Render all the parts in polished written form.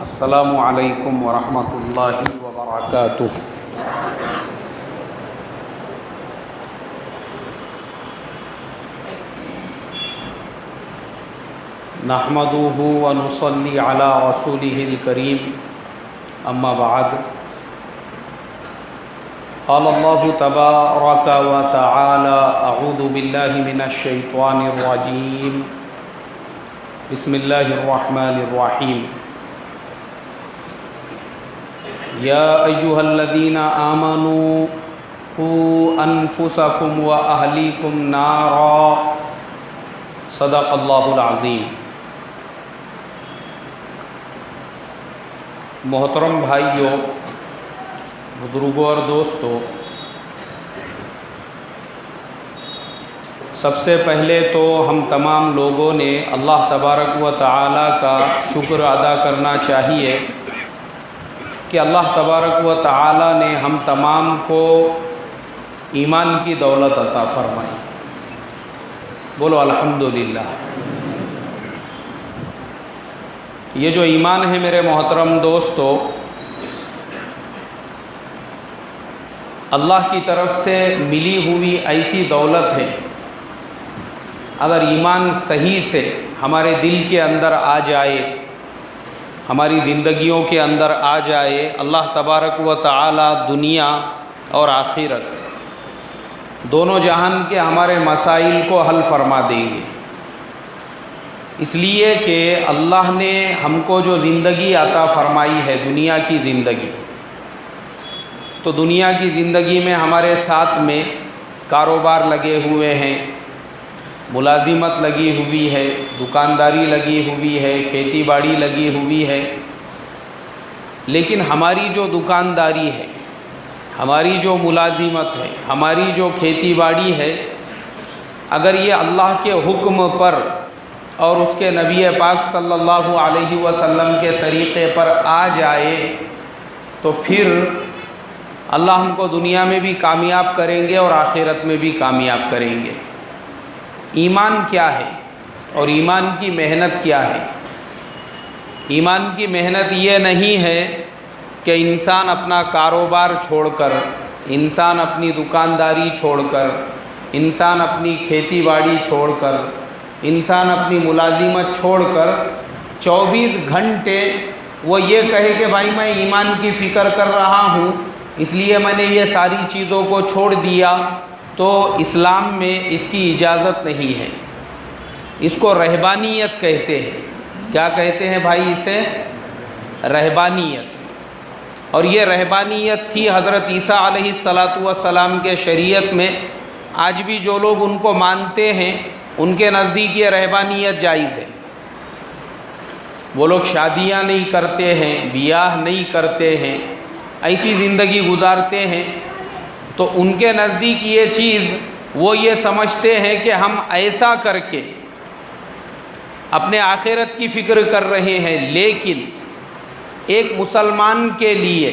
السلام علیکم ورحمۃ اللہ وبرکاتہ۔ نحمدہ ونصلی علی رسولہ الکریم، اما بعد، قال اللہ تبارک وتعالی اعوذ باللہ من الشیطان الرجیم، بسم اللہ الرحمن الرحیم۔ یا ایھا الذین آمنوا قوا انفسکم واہلیکم نارا، صدق اللہ العظیم۔ محترم بھائیوں، بزرگوں اور دوستوں، سب سے پہلے تو ہم تمام لوگوں نے اللہ تبارک و تعالیٰ کا شکر ادا کرنا چاہیے کہ اللہ تبارک و تعالیٰ نے ہم تمام کو ایمان کی دولت عطا فرمائی۔ بولو الحمدللہ۔ یہ جو ایمان ہے میرے محترم دوستو، اللہ کی طرف سے ملی ہوئی ایسی دولت ہے، اگر ایمان صحیح سے ہمارے دل کے اندر آ جائے، ہماری زندگیوں کے اندر آ جائے، اللہ تبارک و تعالی دنیا اور آخرت دونوں جہان کے ہمارے مسائل کو حل فرما دیں گے۔ اس لیے کہ اللہ نے ہم کو جو زندگی عطا فرمائی ہے، دنیا کی زندگی، تو دنیا کی زندگی میں ہمارے ساتھ میں کاروبار لگے ہوئے ہیں، ملازمت لگی ہوئی ہے، دکانداری لگی ہوئی ہے، کھیتی باڑی لگی ہوئی ہے، لیکن ہماری جو دکانداری ہے، ہماری جو ملازمت ہے، ہماری جو کھیتی باڑی ہے، اگر یہ اللہ کے حکم پر اور اس کے نبی پاک صلی اللہ علیہ وسلم کے طریقے پر آ جائے تو پھر اللہ ہم کو دنیا میں بھی کامیاب کریں گے اور آخرت میں بھی کامیاب کریں گے۔ ایمان کیا ہے اور ایمان کی محنت کیا ہے؟ ایمان کی محنت یہ نہیں ہے کہ انسان اپنا کاروبار چھوڑ کر، انسان اپنی دکانداری چھوڑ کر، انسان اپنی کھیتی باڑی چھوڑ کر، انسان اپنی ملازمت چھوڑ کر 24 گھنٹے وہ یہ کہے کہ بھائی میں ایمان کی فکر کر رہا ہوں، اس لیے میں نے یہ ساری چیزوں کو چھوڑ دیا، تو اسلام میں اس کی اجازت نہیں ہے۔ اس کو رہبانیت کہتے ہیں۔ کیا کہتے ہیں بھائی اسے؟ رہبانیت۔ اور یہ رہبانیت تھی حضرت عیسیٰ علیہ السلام کے شریعت میں۔ آج بھی جو لوگ ان کو مانتے ہیں، ان کے نزدیک یہ رہبانیت جائز ہے۔ وہ لوگ شادیاں نہیں کرتے ہیں، بیاہ نہیں کرتے ہیں، ایسی زندگی گزارتے ہیں، تو ان کے نزدیک یہ چیز وہ یہ سمجھتے ہیں کہ ہم ایسا کر کے اپنے آخرت کی فکر کر رہے ہیں، لیکن ایک مسلمان کے لیے،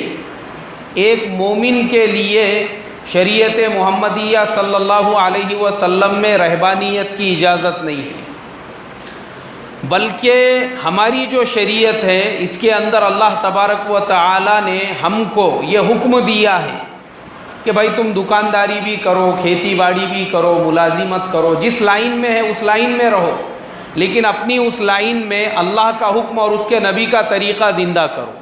ایک مومن کے لیے شریعت محمدیہ صلی اللہ علیہ وسلم میں رہبانیت کی اجازت نہیں ہے، بلکہ ہماری جو شریعت ہے اس کے اندر اللہ تبارک و تعالی نے ہم کو یہ حکم دیا ہے کہ بھائی تم دکانداری بھی کرو، کھیتی باڑی بھی کرو، ملازمت کرو، جس لائن میں ہے اس لائن میں رہو، لیکن اپنی اس لائن میں اللہ کا حکم اور اس کے نبی کا طریقہ زندہ کرو۔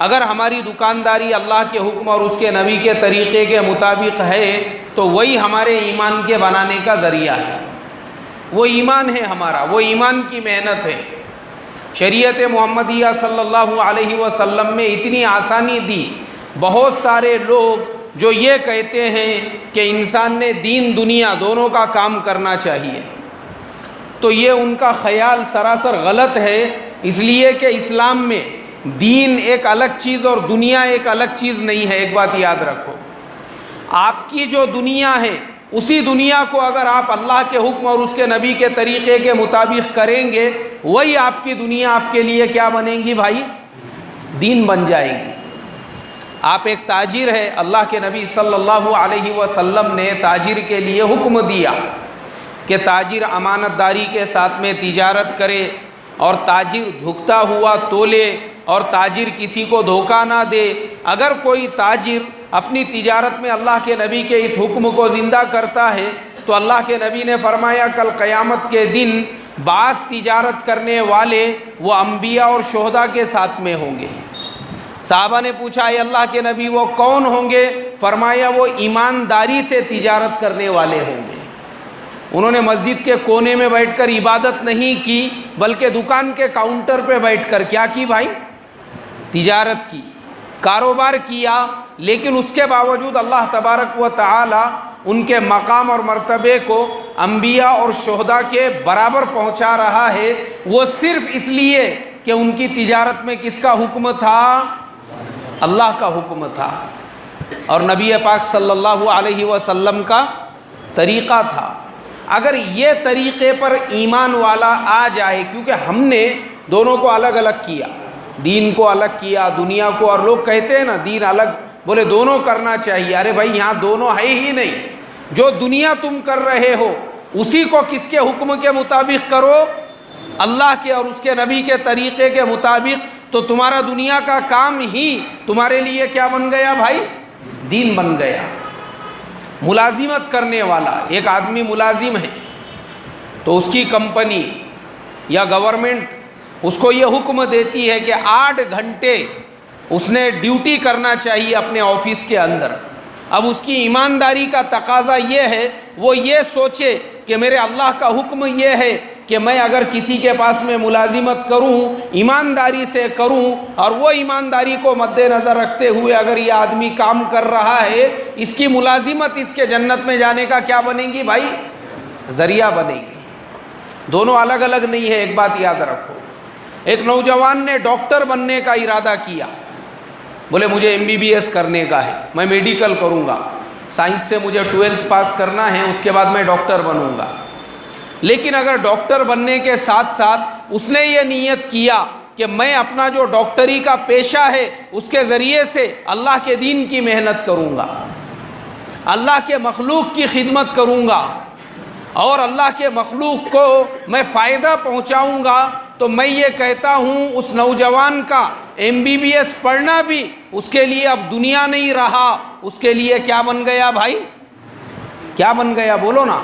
اگر ہماری دکانداری اللہ کے حکم اور اس کے نبی کے طریقے کے مطابق ہے تو وہی ہمارے ایمان کے بنانے کا ذریعہ ہے، وہ ایمان ہے ہمارا، وہ ایمان کی محنت ہے۔ شریعت محمدیہ صلی اللہ علیہ وسلم میں اتنی آسانی دی۔ بہت سارے لوگ جو یہ کہتے ہیں کہ انسان نے دین دنیا دونوں کا کام کرنا چاہیے، تو یہ ان کا خیال سراسر غلط ہے، اس لیے کہ اسلام میں دین ایک الگ چیز اور دنیا ایک الگ چیز نہیں ہے۔ ایک بات یاد رکھو، آپ کی جو دنیا ہے اسی دنیا کو اگر آپ اللہ کے حکم اور اس کے نبی کے طریقے کے مطابق کریں گے، وہی آپ کی دنیا آپ کے لیے کیا بنے گی بھائی؟ دین بن جائے گی۔ آپ ایک تاجر ہے، اللہ کے نبی صلی اللہ علیہ وسلم نے تاجر کے لیے حکم دیا کہ تاجر امانت داری کے ساتھ میں تجارت کرے، اور تاجر جھکتا ہوا تولے اور تاجر کسی کو دھوکہ نہ دے۔ اگر کوئی تاجر اپنی تجارت میں اللہ کے نبی کے اس حکم کو زندہ کرتا ہے تو اللہ کے نبی نے فرمایا کل قیامت کے دن بعض تجارت کرنے والے وہ انبیاء اور شہداء کے ساتھ میں ہوں گے۔ صحابہ نے پوچھا اے اللہ کے نبی وہ کون ہوں گے؟ فرمایا وہ ایمانداری سے تجارت کرنے والے ہوں گے۔ انہوں نے مسجد کے کونے میں بیٹھ کر عبادت نہیں کی بلکہ دکان کے کاؤنٹر پہ بیٹھ کر کیا کی بھائی؟ تجارت کی، کاروبار کیا، لیکن اس کے باوجود اللہ تبارک و تعالی ان کے مقام اور مرتبے کو انبیاء اور شہداء کے برابر پہنچا رہا ہے، وہ صرف اس لیے کہ ان کی تجارت میں کس کا حکم تھا؟ اللہ کا حکم تھا اور نبی پاک صلی اللہ علیہ وسلم کا طریقہ تھا۔ اگر یہ طریقے پر ایمان والا آ جائے، کیونکہ ہم نے دونوں کو الگ الگ کیا، دین کو الگ کیا، دنیا کو، اور لوگ کہتے ہیں نا دین الگ، بولے دونوں کرنا چاہیے۔ ارے بھائی یہاں دونوں ہے ہی نہیں، جو دنیا تم کر رہے ہو اسی کو کس کے حکم کے مطابق کرو؟ اللہ کے اور اس کے نبی کے طریقے کے مطابق، تو تمہارا دنیا کا کام ہی تمہارے لیے کیا بن گیا بھائی؟ دین بن گیا۔ ملازمت کرنے والا ایک آدمی ملازم ہے تو اس کی کمپنی یا گورنمنٹ اس کو یہ حکم دیتی ہے کہ 8 گھنٹے اس نے ڈیوٹی کرنا چاہیے اپنے آفس کے اندر۔ اب اس کی ایمانداری کا تقاضا یہ ہے، وہ یہ سوچے کہ میرے اللہ کا حکم یہ ہے کہ میں اگر کسی کے پاس میں ملازمت کروں ایمانداری سے کروں، اور وہ ایمانداری کو مد نظر رکھتے ہوئے اگر یہ آدمی کام کر رہا ہے، اس کی ملازمت اس کے جنت میں جانے کا کیا بنے گی بھائی؟ ذریعہ بنے گی۔ دونوں الگ الگ نہیں ہے، ایک بات یاد رکھو۔ ایک نوجوان نے ڈاکٹر بننے کا ارادہ کیا، بولے مجھے MBBS کرنے کا ہے، میں میڈیکل کروں گا، سائنس سے مجھے 12th پاس کرنا ہے، اس کے بعد میں ڈاکٹر بنوں گا۔ لیکن اگر ڈاکٹر بننے کے ساتھ ساتھ اس نے یہ نیت کیا کہ میں اپنا جو ڈاکٹری کا پیشہ ہے اس کے ذریعے سے اللہ کے دین کی محنت کروں گا، اللہ کے مخلوق کی خدمت کروں گا اور اللہ کے مخلوق کو میں فائدہ پہنچاؤں گا، تو میں یہ کہتا ہوں اس نوجوان کا MBBS پڑھنا بھی اس کے لیے اب دنیا نہیں رہا، اس کے لیے کیا بن گیا بھائی؟ کیا بن گیا بولو نا؟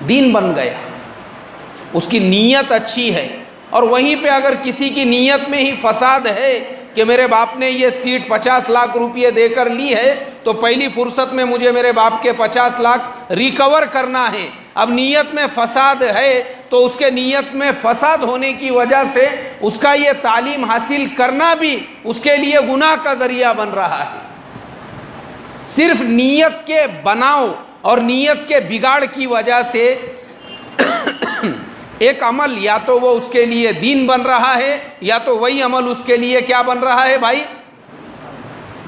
دین بن گیا۔ اس کی نیت اچھی ہے، اور وہیں پہ اگر کسی کی نیت میں ہی فساد ہے کہ میرے باپ نے یہ سیٹ 50 لاکھ روپئے دے کر لی ہے تو پہلی فرصت میں مجھے میرے باپ کے 50 لاکھ ریکور کرنا ہے، اب نیت میں فساد ہے تو اس کے نیت میں فساد ہونے کی وجہ سے اس کا یہ تعلیم حاصل کرنا بھی اس کے لیے گناہ کا ذریعہ بن رہا ہے۔ صرف نیت کے بناؤ اور نیت کے بگاڑ کی وجہ سے ایک عمل یا تو وہ اس کے لیے دین بن رہا ہے، یا تو وہی عمل اس کے لیے کیا بن رہا ہے بھائی؟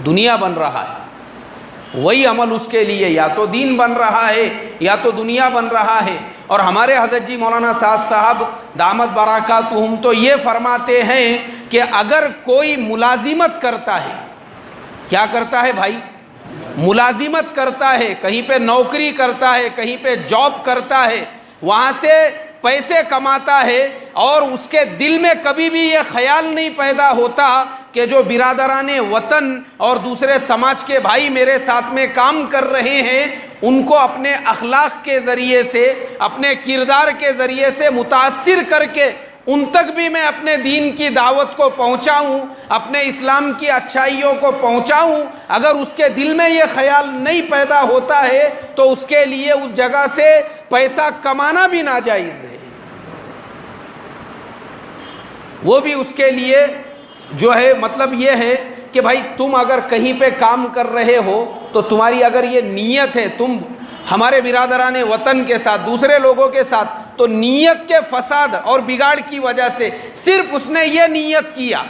دنیا بن رہا ہے۔ وہی عمل اس کے لیے یا تو دین بن رہا ہے یا تو دنیا بن رہا ہے۔ اور ہمارے حضرت جی مولانا سعد صاحب دامت برکاتہم تو یہ فرماتے ہیں کہ اگر کوئی ملازمت کرتا ہے، کیا کرتا ہے بھائی؟ ملازمت کرتا ہے، کہیں پہ نوکری کرتا ہے، کہیں پہ جاب کرتا ہے، وہاں سے پیسے کماتا ہے، اور اس کے دل میں کبھی بھی یہ خیال نہیں پیدا ہوتا کہ جو برادران وطن اور دوسرے سماج کے بھائی میرے ساتھ میں کام کر رہے ہیں ان کو اپنے اخلاق کے ذریعے سے، اپنے کردار کے ذریعے سے متاثر کر کے ان تک بھی میں اپنے دین کی دعوت کو پہنچاؤں، اپنے اسلام کی اچھائیوں کو پہنچاؤں۔ اگر اس کے دل میں یہ خیال نہیں پیدا ہوتا ہے تو اس کے لیے اس جگہ سے پیسہ کمانا بھی ناجائز ہے، وہ بھی اس کے لیے جو ہے مطلب یہ ہے کہ بھائی تم اگر کہیں پہ کام کر رہے ہو تو تمہاری اگر یہ نیت ہے تم ہمارے برادران وطن کے ساتھ، دوسرے لوگوں کے ساتھ، تو نیت کے فساد اور بگاڑ کی وجہ سے صرف اس نے یہ نیت کیا،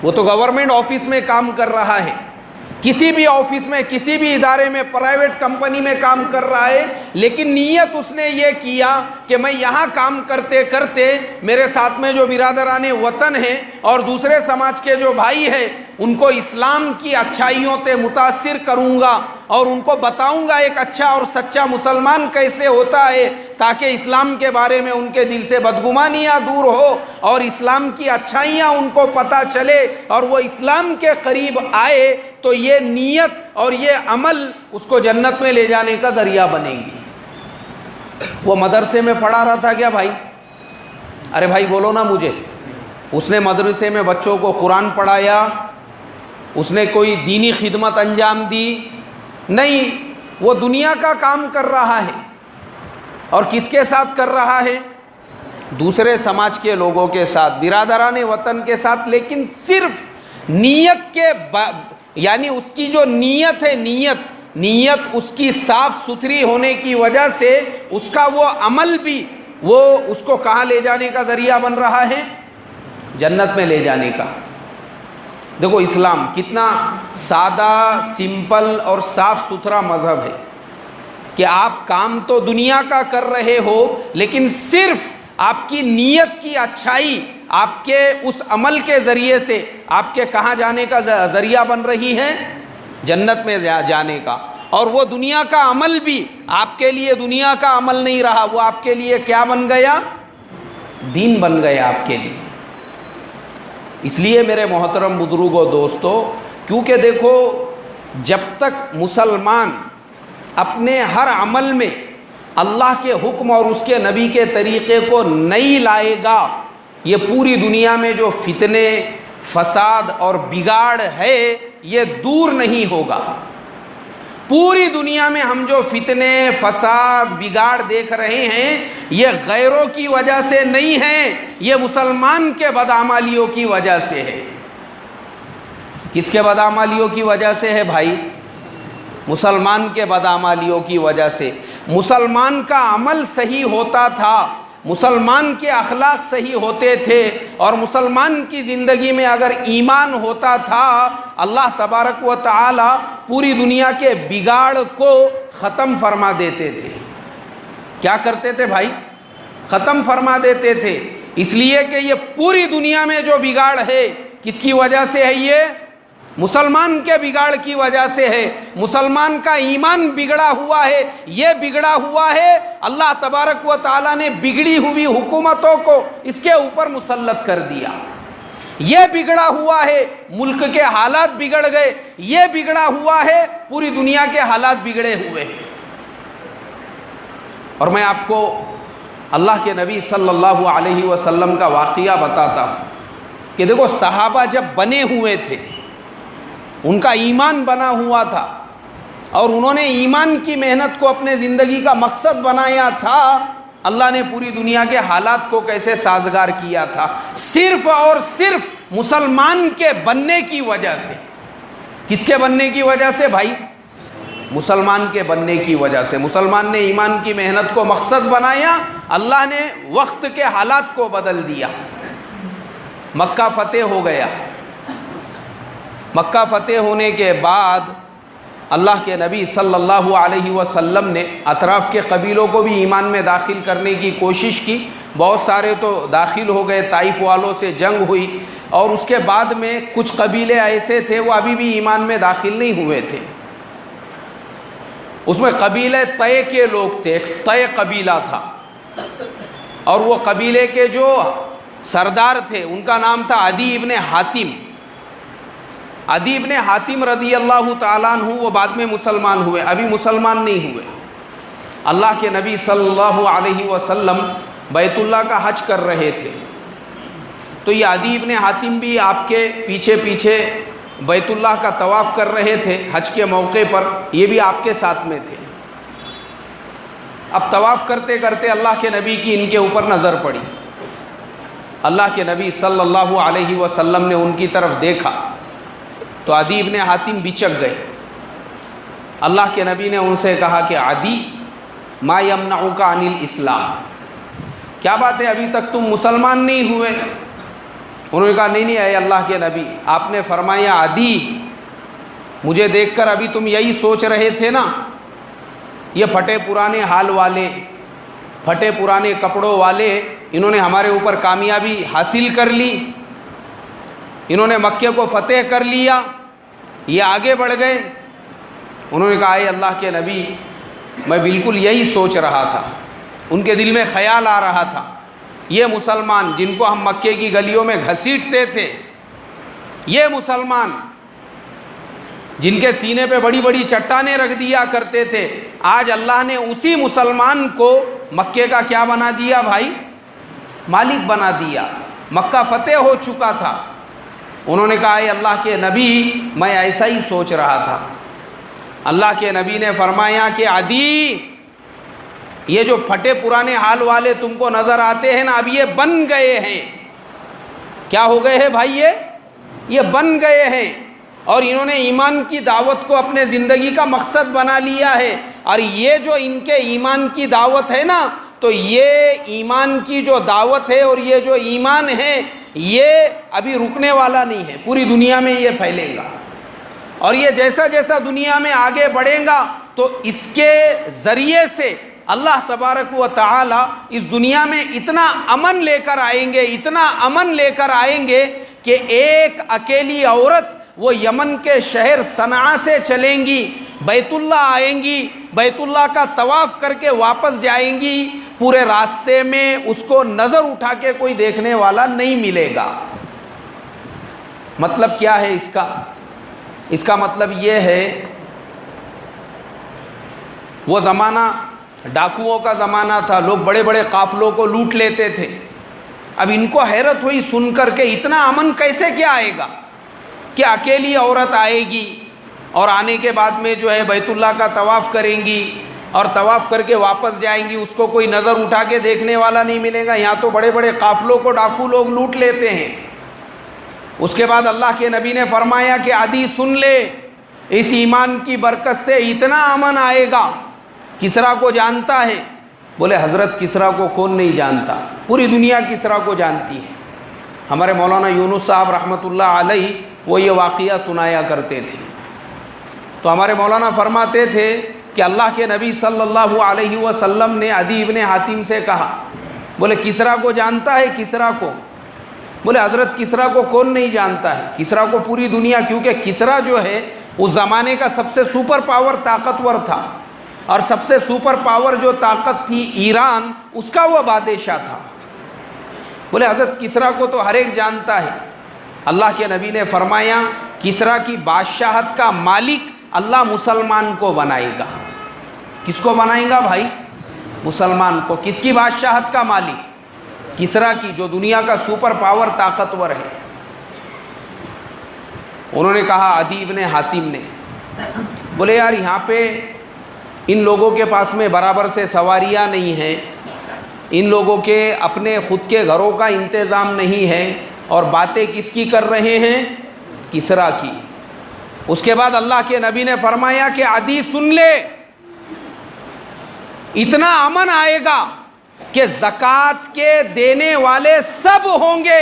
وہ تو گورنمنٹ آفس میں کام کر رہا ہے، کسی بھی آفس میں، کسی بھی ادارے میں، پرائیویٹ کمپنی میں کام کر رہا ہے، لیکن نیت اس نے یہ کیا کہ میں یہاں کام کرتے کرتے میرے ساتھ میں جو برادران وطن ہیں اور دوسرے سماج کے جو بھائی ہیں ان کو اسلام کی اچھائیوں سے متاثر کروں گا اور ان کو بتاؤں گا ایک اچھا اور سچا مسلمان کیسے ہوتا ہے، تاکہ اسلام کے بارے میں ان کے دل سے بدگمانیاں دور ہو اور اسلام کی اچھائیاں ان کو پتہ چلے اور وہ اسلام کے قریب آئے، تو یہ نیت اور یہ عمل اس کو جنت میں لے جانے کا ذریعہ بنیں گی۔ وہ مدرسے میں پڑھا رہا تھا کیا بھائی؟ ارے بھائی بولو نا مجھے۔ اس نے مدرسے میں بچوں کو قرآن پڑھایا؟ اس نے کوئی دینی خدمت انجام دی؟ نہیں، وہ دنیا کا کام کر رہا ہے۔ اور کس کے ساتھ کر رہا ہے؟ دوسرے سماج کے لوگوں کے ساتھ، برادران وطن کے ساتھ، لیکن صرف نیت کے یعنی اس کی جو نیت ہے، نیت اس کی صاف ستھری ہونے کی وجہ سے اس کا وہ عمل بھی وہ اس کو کہاں لے جانے کا ذریعہ بن رہا ہے؟ جنت میں لے جانے کا۔ دیکھو اسلام کتنا سادہ، سمپل اور صاف ستھرا مذہب ہے کہ آپ کام تو دنیا کا کر رہے ہو، لیکن صرف آپ کی نیت کی اچھائی آپ کے اس عمل کے ذریعے سے آپ کے کہاں جانے کا ذریعہ بن رہی ہے؟ جنت میں جانے کا۔ اور وہ دنیا کا عمل بھی آپ کے لیے دنیا کا عمل نہیں رہا، وہ آپ کے لیے کیا بن گیا؟ دین بن گیا آپ کے لیے۔ اس لیے میرے محترم بزرگوں، دوستو، کیونکہ دیکھو جب تک مسلمان اپنے ہر عمل میں اللہ کے حکم اور اس کے نبی کے طریقے کو نہیں لائے گا، یہ پوری دنیا میں جو فتنے، فساد اور بگاڑ ہے یہ دور نہیں ہوگا۔ پوری دنیا میں ہم جو فتنے، فساد، بگاڑ دیکھ رہے ہیں یہ غیروں کی وجہ سے نہیں ہے، یہ مسلمان کے بدعمالیوں کی وجہ سے ہے۔ کس کے بدعمالیوں کی وجہ سے ہے بھائی؟ مسلمان کے بدعمالیوں کی وجہ سے۔ مسلمان کا عمل صحیح ہوتا تھا، مسلمان کے اخلاق صحیح ہوتے تھے، اور مسلمان کی زندگی میں اگر ایمان ہوتا تھا، اللہ تبارک و تعالی پوری دنیا کے بگاڑ کو ختم فرما دیتے تھے۔ کیا کرتے تھے بھائی؟ ختم فرما دیتے تھے۔ اس لیے کہ یہ پوری دنیا میں جو بگاڑ ہے کس کی وجہ سے ہے؟ یہ مسلمان کے بگاڑ کی وجہ سے ہے۔ مسلمان کا ایمان بگڑا ہوا ہے، یہ بگڑا ہوا ہے، اللہ تبارک و تعالیٰ نے بگڑی ہوئی حکومتوں کو اس کے اوپر مسلط کر دیا۔ یہ بگڑا ہوا ہے، ملک کے حالات بگڑ گئے، یہ بگڑا ہوا ہے، پوری دنیا کے حالات بگڑے ہوئے ہیں۔ اور میں آپ کو اللہ کے نبی صلی اللہ علیہ وسلم کا واقعہ بتاتا ہوں کہ دیکھو صحابہ جب بنے ہوئے تھے، ان کا ایمان بنا ہوا تھا اور انہوں نے ایمان کی محنت کو اپنے زندگی کا مقصد بنایا تھا، اللہ نے پوری دنیا کے حالات کو کیسے سازگار کیا تھا؟ صرف اور صرف مسلمان کے بننے کی وجہ سے۔ کس کے بننے کی وجہ سے بھائی؟ مسلمان کے بننے کی وجہ سے۔ مسلمان نے ایمان کی محنت کو مقصد بنایا، اللہ نے وقت کے حالات کو بدل دیا، مکہ فتح ہو گیا۔ مکہ فتح ہونے کے بعد اللہ کے نبی صلی اللہ علیہ وسلم نے اطراف کے قبیلوں کو بھی ایمان میں داخل کرنے کی کوشش کی۔ بہت سارے تو داخل ہو گئے، طائف والوں سے جنگ ہوئی، اور اس کے بعد میں کچھ قبیلے ایسے تھے وہ ابھی بھی ایمان میں داخل نہیں ہوئے تھے۔ اس میں قبیلے طے کے لوگ تھے، ایک طے قبیلہ تھا، اور وہ قبیلے کے جو سردار تھے ان کا نام تھا عدی ابن حاتم۔ عدی ابن حاتم رضی اللہ تعالیٰ عنہ وہ بعد میں مسلمان ہوئے، ابھی مسلمان نہیں ہوئے۔ اللہ کے نبی صلی اللہ علیہ وسلم بیت اللہ کا حج کر رہے تھے، تو یہ عدی ابن حاتم بھی آپ کے پیچھے پیچھے بیت اللہ کا طواف کر رہے تھے حج کے موقع پر، یہ بھی آپ کے ساتھ میں تھے۔ اب طواف کرتے کرتے اللہ کے نبی کی ان کے اوپر نظر پڑی۔ اللہ کے نبی صلی اللہ علیہ وسلم نے ان کی طرف دیکھا تو عدی ابن حاتم بچک گئے۔ اللہ کے نبی نے ان سے کہا کہ عدی ما یمنعک عن الاسلام، کیا بات ہے ابھی تک تم مسلمان نہیں ہوئے؟ انہوں نے کہا نہیں اے اللہ کے نبی، آپ نے فرمایا عدی مجھے دیکھ کر ابھی تم یہی سوچ رہے تھے نا، یہ پھٹے پرانے حال والے، پھٹے پرانے کپڑوں والے، انہوں نے ہمارے اوپر کامیابی حاصل کر لی، انہوں نے مکے کو فتح کر لیا، یہ آگے بڑھ گئے۔ انہوں نے کہا اے اللہ کے نبی میں بالکل یہی سوچ رہا تھا۔ ان کے دل میں خیال آ رہا تھا یہ مسلمان جن کو ہم مکے کی گلیوں میں گھسیٹتے تھے، یہ مسلمان جن کے سینے پہ بڑی بڑی چٹانیں رکھ دیا کرتے تھے، آج اللہ نے اسی مسلمان کو مکے کا کیا بنا دیا بھائی؟ مالک بنا دیا۔ مکہ فتح ہو چکا تھا۔ انہوں نے کہا اے اللہ کے نبی میں ایسا ہی سوچ رہا تھا۔ اللہ کے نبی نے فرمایا کہ عدی، یہ جو پھٹے پرانے حال والے تم کو نظر آتے ہیں نا، اب یہ بن گئے ہیں۔ کیا ہو گئے ہیں بھائی؟ یہ بن گئے ہیں، اور انہوں نے ایمان کی دعوت کو اپنے زندگی کا مقصد بنا لیا ہے۔ اور یہ جو ان کے ایمان کی دعوت ہے نا، تو یہ ایمان کی جو دعوت ہے اور یہ جو ایمان ہے، یہ ابھی رکنے والا نہیں ہے، پوری دنیا میں یہ پھیلے گا، اور یہ جیسا جیسا دنیا میں آگے بڑھے گا تو اس کے ذریعے سے اللہ تبارک و تعالی اس دنیا میں اتنا امن لے کر آئیں گے، اتنا امن لے کر آئیں گے کہ ایک اکیلی عورت وہ یمن کے شہر صنعاء سے چلیں گی، بیت اللہ آئیں گی، بیت اللہ کا طواف کر کے واپس جائیں گی، پورے راستے میں اس کو نظر اٹھا کے کوئی دیکھنے والا نہیں ملے گا۔ مطلب کیا ہے اس کا؟ اس کا مطلب یہ ہے وہ زمانہ ڈاکوؤں کا زمانہ تھا، لوگ بڑے بڑے قافلوں کو لوٹ لیتے تھے۔ اب ان کو حیرت ہوئی سن کر کے اتنا امن کیسے کیا آئے گا کہ اکیلی عورت آئے گی اور آنے کے بعد میں جو ہے بیت اللہ کا طواف کریں گی اور طواف کر کے واپس جائیں گی، اس کو کوئی نظر اٹھا کے دیکھنے والا نہیں ملے گا۔ یہاں تو بڑے بڑے قافلوں کو ڈاکو لوگ لوٹ لیتے ہیں۔ اس کے بعد اللہ کے نبی نے فرمایا کہ عدی سن لے، اس ایمان کی برکت سے اتنا امن آئے گا۔ کسریٰ کو جانتا ہے؟ بولے حضرت کسریٰ کو کون نہیں جانتا، پوری دنیا کسریٰ کو جانتی ہے۔ ہمارے مولانا یونس صاحب رحمۃ اللہ علیہ وہ یہ واقعہ سنایا کرتے تھے، تو ہمارے مولانا فرماتے تھے کہ اللہ کے نبی صلی اللہ علیہ وسلم نے عدی ابن حاتم سے کہا، بولے کسریٰ کو جانتا ہے؟ کسریٰ کو؟ بولے حضرت کسریٰ کو کون نہیں جانتا ہے، کسریٰ کو پوری دنیا، کیونکہ کسریٰ جو ہے اس زمانے کا سب سے سپر پاور طاقتور تھا، اور سب سے سپر پاور جو طاقت تھی ایران، اس کا وہ بادشاہ تھا۔ بولے حضرت کسریٰ کو تو ہر ایک جانتا ہے۔ اللہ کے نبی نے فرمایا کسریٰ کی بادشاہت کا مالک اللہ مسلمان کو بنائے گا۔ کس کو بنائے گا بھائی؟ مسلمان کو۔ کس کی بادشاہت کا مالک؟ کسریٰ کی، جو دنیا کا سپر پاور طاقتور ہے۔ انہوں نے کہا عدی ابن حاتم نے، بولے یار یہاں پہ ان لوگوں کے پاس میں برابر سے سواریاں نہیں ہیں، ان لوگوں کے اپنے خود کے گھروں کا انتظام نہیں ہے، اور باتیں کس کی کر رہے ہیں؟ کسریٰ کی۔ اس کے بعد اللہ کے نبی نے فرمایا کہ عدی سن لے، اتنا امن آئے گا کہ زکوٰۃ کے دینے والے سب ہوں گے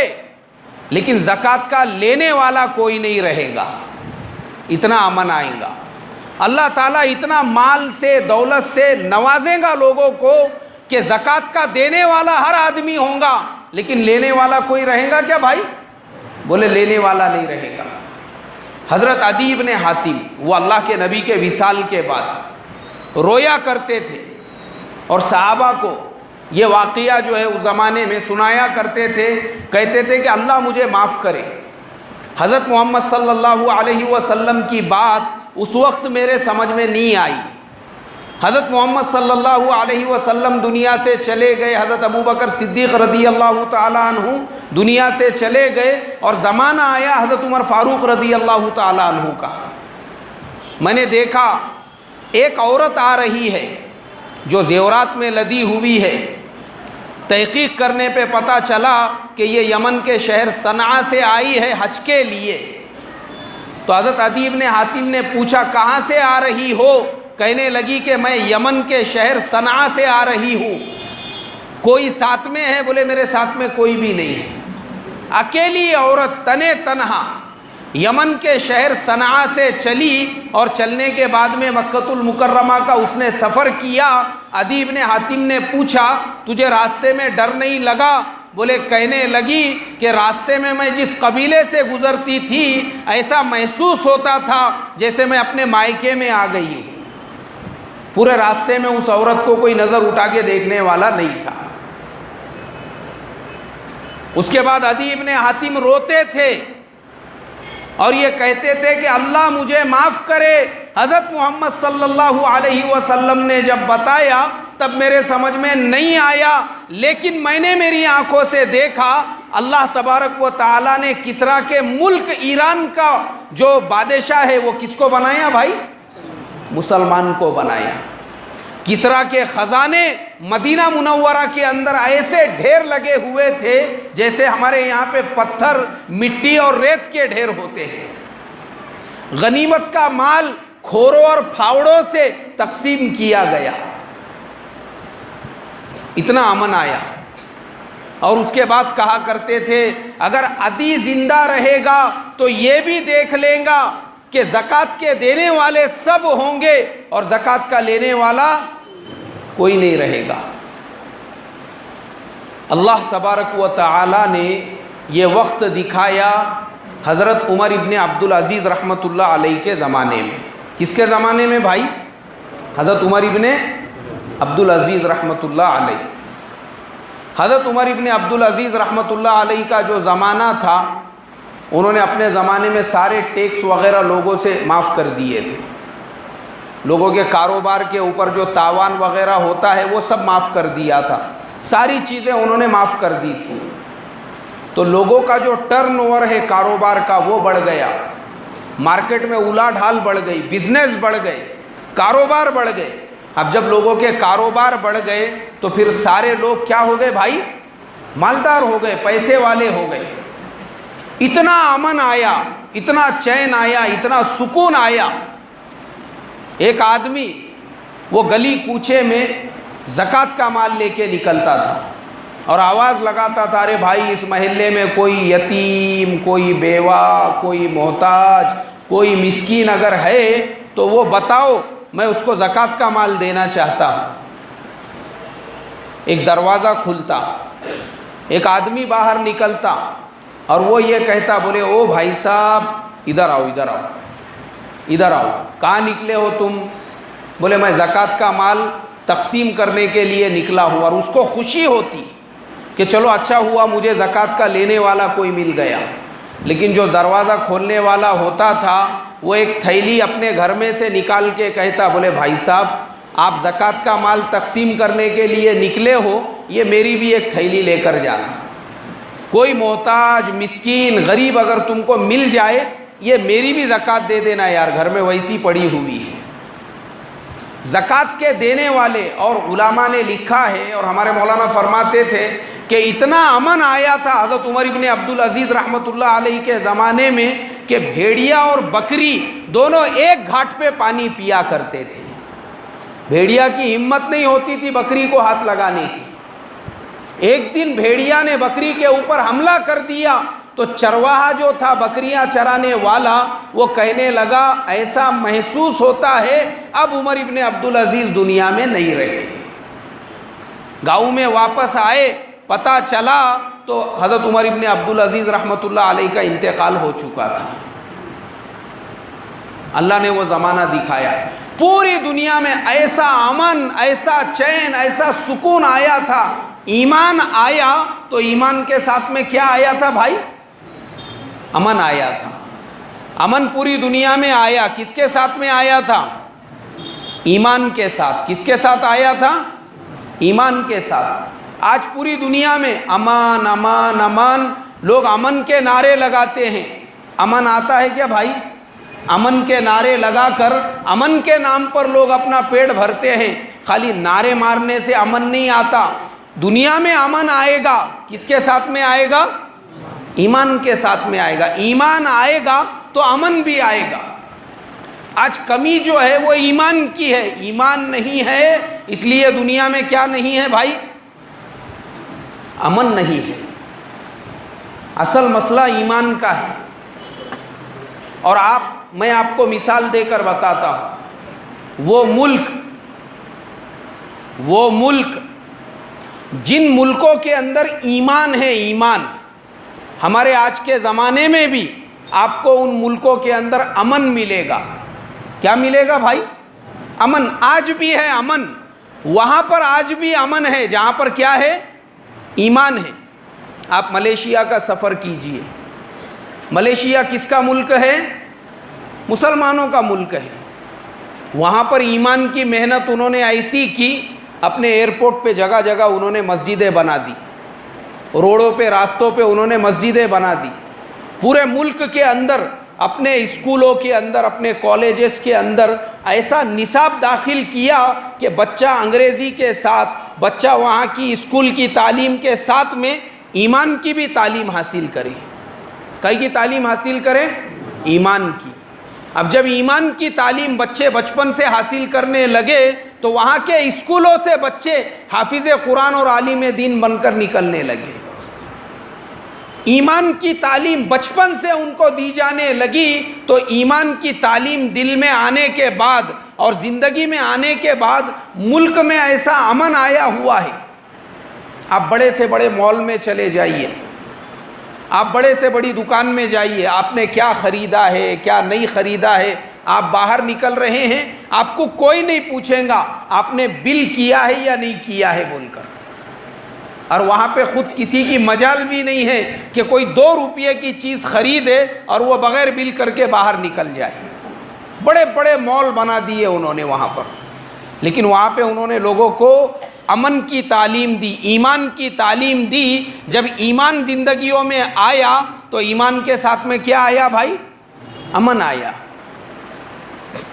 لیکن زکوٰۃ کا لینے والا کوئی نہیں رہے گا، اتنا امن آئے گا۔ اللہ تعالیٰ اتنا مال سے دولت سے نوازے گا لوگوں کو کہ زکوٰۃ کا دینے والا ہر آدمی ہوگا لیکن لینے والا کوئی رہے گا کیا بھائی؟ بولے لینے والا نہیں رہے گا۔ حضرت عدی ابن حاتم وہ اللہ کے نبی کے وصال کے بعد رویا کرتے تھے، اور صحابہ کو یہ واقعہ جو ہے اس زمانے میں سنایا کرتے تھے، کہتے تھے کہ اللہ مجھے معاف کرے، حضرت محمد صلی اللہ علیہ وسلم کی بات اس وقت میرے سمجھ میں نہیں آئی۔ حضرت محمد صلی اللہ علیہ وسلم دنیا سے چلے گئے، حضرت ابوبکر صدیق رضی اللہ تعالیٰ عنہ دنیا سے چلے گئے، اور زمانہ آیا حضرت عمر فاروق رضی اللہ تعالیٰ عنہ کا۔ میں نے دیکھا ایک عورت آ رہی ہے جو زیورات میں لدی ہوئی ہے، تحقیق کرنے پہ پتہ چلا کہ یہ یمن کے شہر صنعاء سے آئی ہے حج کے لیے۔ تو حضرت عدی ابن حاتم نے پوچھا کہاں سے آ رہی ہو؟ کہنے لگی کہ میں یمن کے شہر صنعاء سے آ رہی ہوں۔ کوئی ساتھ میں ہے؟ بولے میرے ساتھ میں کوئی بھی نہیں ہے۔ اکیلی عورت تنے تنہا یمن کے شہر صنعاء سے چلی، اور چلنے کے بعد میں مکۃ المکرمہ کا اس نے سفر کیا۔ عدی ابن حاتم نے پوچھا تجھے راستے میں ڈر نہیں لگا؟ بولے کہنے لگی کہ راستے میں میں جس قبیلے سے گزرتی تھی ایسا محسوس ہوتا تھا جیسے میں اپنے مائکے میں آ گئی ہوں۔ پورے راستے میں اس عورت کو کوئی نظر اٹھا کے دیکھنے والا نہیں تھا۔ اس کے بعد عدی ابن حاتم روتے تھے اور یہ کہتے تھے کہ اللہ مجھے معاف کرے، حضرت محمد صلی اللہ علیہ وسلم نے جب بتایا تب میرے سمجھ میں نہیں آیا، لیکن میں نے میری آنکھوں سے دیکھا اللہ تبارک و تعالیٰ نے کسریٰ کے ملک ایران کا جو بادشاہ ہے وہ کس کو بنایا بھائی؟ مسلمان کو بنایا۔ کسریٰ کے خزانے مدینہ منورہ کے اندر ایسے ڈھیر لگے ہوئے تھے جیسے ہمارے یہاں پہ پتھر، مٹی اور ریت کے ڈھیر ہوتے ہیں۔ غنیمت کا مال کھوروں اور پھاوڑوں سے تقسیم کیا گیا، اتنا امن آیا۔ اور اس کے بعد کہا کرتے تھے اگر عدی زندہ رہے گا تو یہ بھی دیکھ لیں گا کہ زکوٰۃ کے دینے والے سب ہوں گے اور زکوٰۃ کا لینے والا کوئی نہیں رہے گا۔ اللہ تبارک و تعالی نے یہ وقت دکھایا حضرت عمر ابن عبدالعزیز رحمۃ اللہ علیہ کے زمانے میں۔ کس کے زمانے میں بھائی؟ حضرت عمر ابن عبدالعزیز رحمۃ اللہ علیہ۔ حضرت عمر ابن عبدالعزیز رحمۃ اللہ علیہ کا جو زمانہ تھا، انہوں نے اپنے زمانے میں سارے ٹیکس وغیرہ لوگوں سے معاف کر دیے تھے۔ لوگوں کے کاروبار کے اوپر جو تاوان وغیرہ ہوتا ہے وہ سب معاف کر دیا تھا، ساری چیزیں انہوں نے معاف کر دی تھی۔ تو لوگوں کا جو ٹرن اوور ہے کاروبار کا وہ بڑھ گیا، مارکیٹ میں اولا ڈھال بڑھ گئی، بزنس بڑھ گئے، کاروبار بڑھ گئے۔ اب جب لوگوں کے کاروبار بڑھ گئے تو پھر سارے لوگ کیا ہو گئے بھائی؟ مالدار ہو گئے، پیسے والے ہو گئے۔ اتنا امن آیا، اتنا چین آیا، اتنا سکون آیا۔ ایک آدمی وہ گلی کوچے میں زکوٰۃ کا مال لے کے نکلتا تھا اور آواز لگاتا تھا ارے بھائی اس محلے میں کوئی یتیم، کوئی بیوہ، کوئی محتاج، کوئی مسکین اگر ہے تو وہ بتاؤ، میں اس کو زکوٰۃ کا مال دینا چاہتا ہوں۔ ایک دروازہ کھلتا، ایک آدمی باہر نکلتا اور وہ یہ کہتا، بولے او بھائی صاحب ادھر آؤ، ادھر آؤ، ادھر آؤ، کہاں نکلے ہو تم؟ بولے میں زکوٰۃ کا مال تقسیم کرنے کے لیے نکلا ہوں۔ اور اس کو خوشی ہوتی کہ چلو اچھا ہوا مجھے زکوٰۃ کا لینے والا کوئی مل گیا۔ لیکن جو دروازہ کھولنے والا ہوتا تھا وہ ایک تھیلی اپنے گھر میں سے نکال کے کہتا، بولے بھائی صاحب آپ زکوٰۃ کا مال تقسیم کرنے کے لیے نکلے ہو، یہ میری بھی ایک تھیلی لے کر جانا۔ کوئی محتاج، مسکین، غریب اگر تم کو مل جائے یہ میری بھی زکوٰۃ دے دینا یار، گھر میں ویسی پڑی ہوئی ہے۔ زکوٰۃ کے دینے والے، اور علماء نے لکھا ہے اور ہمارے مولانا فرماتے تھے کہ اتنا امن آیا تھا حضرت عمر ابن عبدالعزیز رحمۃ اللہ علیہ کے زمانے میں کہ بھیڑیا اور بکری دونوں ایک گھاٹ پہ پانی پیا کرتے تھے۔ بھیڑیا کی ہمت نہیں ہوتی تھی بکری کو ہاتھ لگانے کی۔ ایک دن بھیڑیا نے بکری کے اوپر حملہ کر دیا تو چرواہا جو تھا بکریاں چرانے والا وہ کہنے لگا ایسا محسوس ہوتا ہے اب عمر ابن عبدالعزیز دنیا میں نہیں رہے۔ گاؤں میں واپس آئے، پتہ چلا تو حضرت عمر ابن عبدالعزیز رحمۃ اللہ علیہ کا انتقال ہو چکا تھا۔ اللہ نے وہ زمانہ دکھایا، پوری دنیا میں ایسا امن، ایسا چین، ایسا سکون آیا تھا۔ ایمان آیا تو ایمان کے ساتھ میں کیا آیا تھا بھائی؟ امن آیا تھا۔ امن پوری دنیا میں آیا، کس کے ساتھ میں آیا تھا؟ ایمان کے ساتھ۔ کس کے ساتھ آیا تھا؟ ایمان کے ساتھ۔ آج پوری دنیا میں امان امان امان، لوگ امن کے نعرے لگاتے ہیں۔ امن آتا ہے کیا بھائی؟ امن کے نعرے لگا کر امن کے نام پر لوگ اپنا پیٹ بھرتے ہیں۔ خالی نعرے مارنے سے امن نہیں آتا۔ دنیا میں امن آئے گا، کس کے ساتھ میں آئے گا؟ ایمان کے ساتھ میں آئے گا۔ ایمان آئے گا تو امن بھی آئے گا۔ آج کمی جو ہے وہ ایمان کی ہے، ایمان نہیں ہے، اس لیے دنیا میں کیا نہیں ہے بھائی؟ امن نہیں ہے۔ اصل مسئلہ ایمان کا ہے۔ اور میں آپ کو مثال دے کر بتاتا ہوں، وہ ملک جن ملکوں کے اندر ایمان ہے، ایمان، ہمارے آج کے زمانے میں بھی آپ کو ان ملکوں کے اندر امن ملے گا۔ کیا ملے گا بھائی؟ امن آج بھی ہے، امن وہاں پر آج بھی امن ہے جہاں پر کیا ہے؟ ایمان ہے۔ آپ ملیشیا کا سفر کیجئے، ملیشیا کس کا ملک ہے؟ مسلمانوں کا ملک ہے۔ وہاں پر ایمان کی محنت انہوں نے ایسی کی، اپنے ایئرپورٹ پہ جگہ جگہ انہوں نے مسجدیں بنا دی، روڈوں پہ راستوں پہ انہوں نے مسجدیں بنا دی، پورے ملک کے اندر اپنے اسکولوں کے اندر اپنے کالجز کے اندر ایسا نصاب داخل کیا کہ بچہ انگریزی کے ساتھ، بچہ وہاں کی اسکول کی تعلیم کے ساتھ میں ایمان کی بھی تعلیم حاصل کرے۔ کئی کی تعلیم حاصل کرے؟ ایمان کی۔ اب جب ایمان کی تعلیم بچے بچپن سے حاصل کرنے لگے تو وہاں کے اسکولوں سے بچے حافظ قرآن اور عالم دین بن کر نکلنے لگے۔ ایمان کی تعلیم بچپن سے ان کو دی جانے لگی تو ایمان کی تعلیم دل میں آنے کے بعد اور زندگی میں آنے کے بعد ملک میں ایسا امن آیا ہوا ہے۔ آپ بڑے سے بڑے مال میں چلے جائیے، آپ بڑے سے بڑی دکان میں جائیے، آپ نے کیا خریدا ہے کیا نہیں خریدا ہے، آپ باہر نکل رہے ہیں، آپ کو کوئی نہیں پوچھیں گا آپ نے بل کیا ہے یا نہیں کیا ہے بول کر۔ اور وہاں پہ خود کسی کی مجال بھی نہیں ہے کہ کوئی 2 روپے کی چیز خریدے اور وہ بغیر بل کر کے باہر نکل جائے۔ بڑے بڑے مال بنا دیے انہوں نے وہاں پر، لیکن وہاں پہ انہوں نے لوگوں کو امن کی تعلیم دی، ایمان کی تعلیم دی۔ جب ایمان زندگیوں میں آیا تو ایمان کے ساتھ میں کیا آیا بھائی؟ امن آیا۔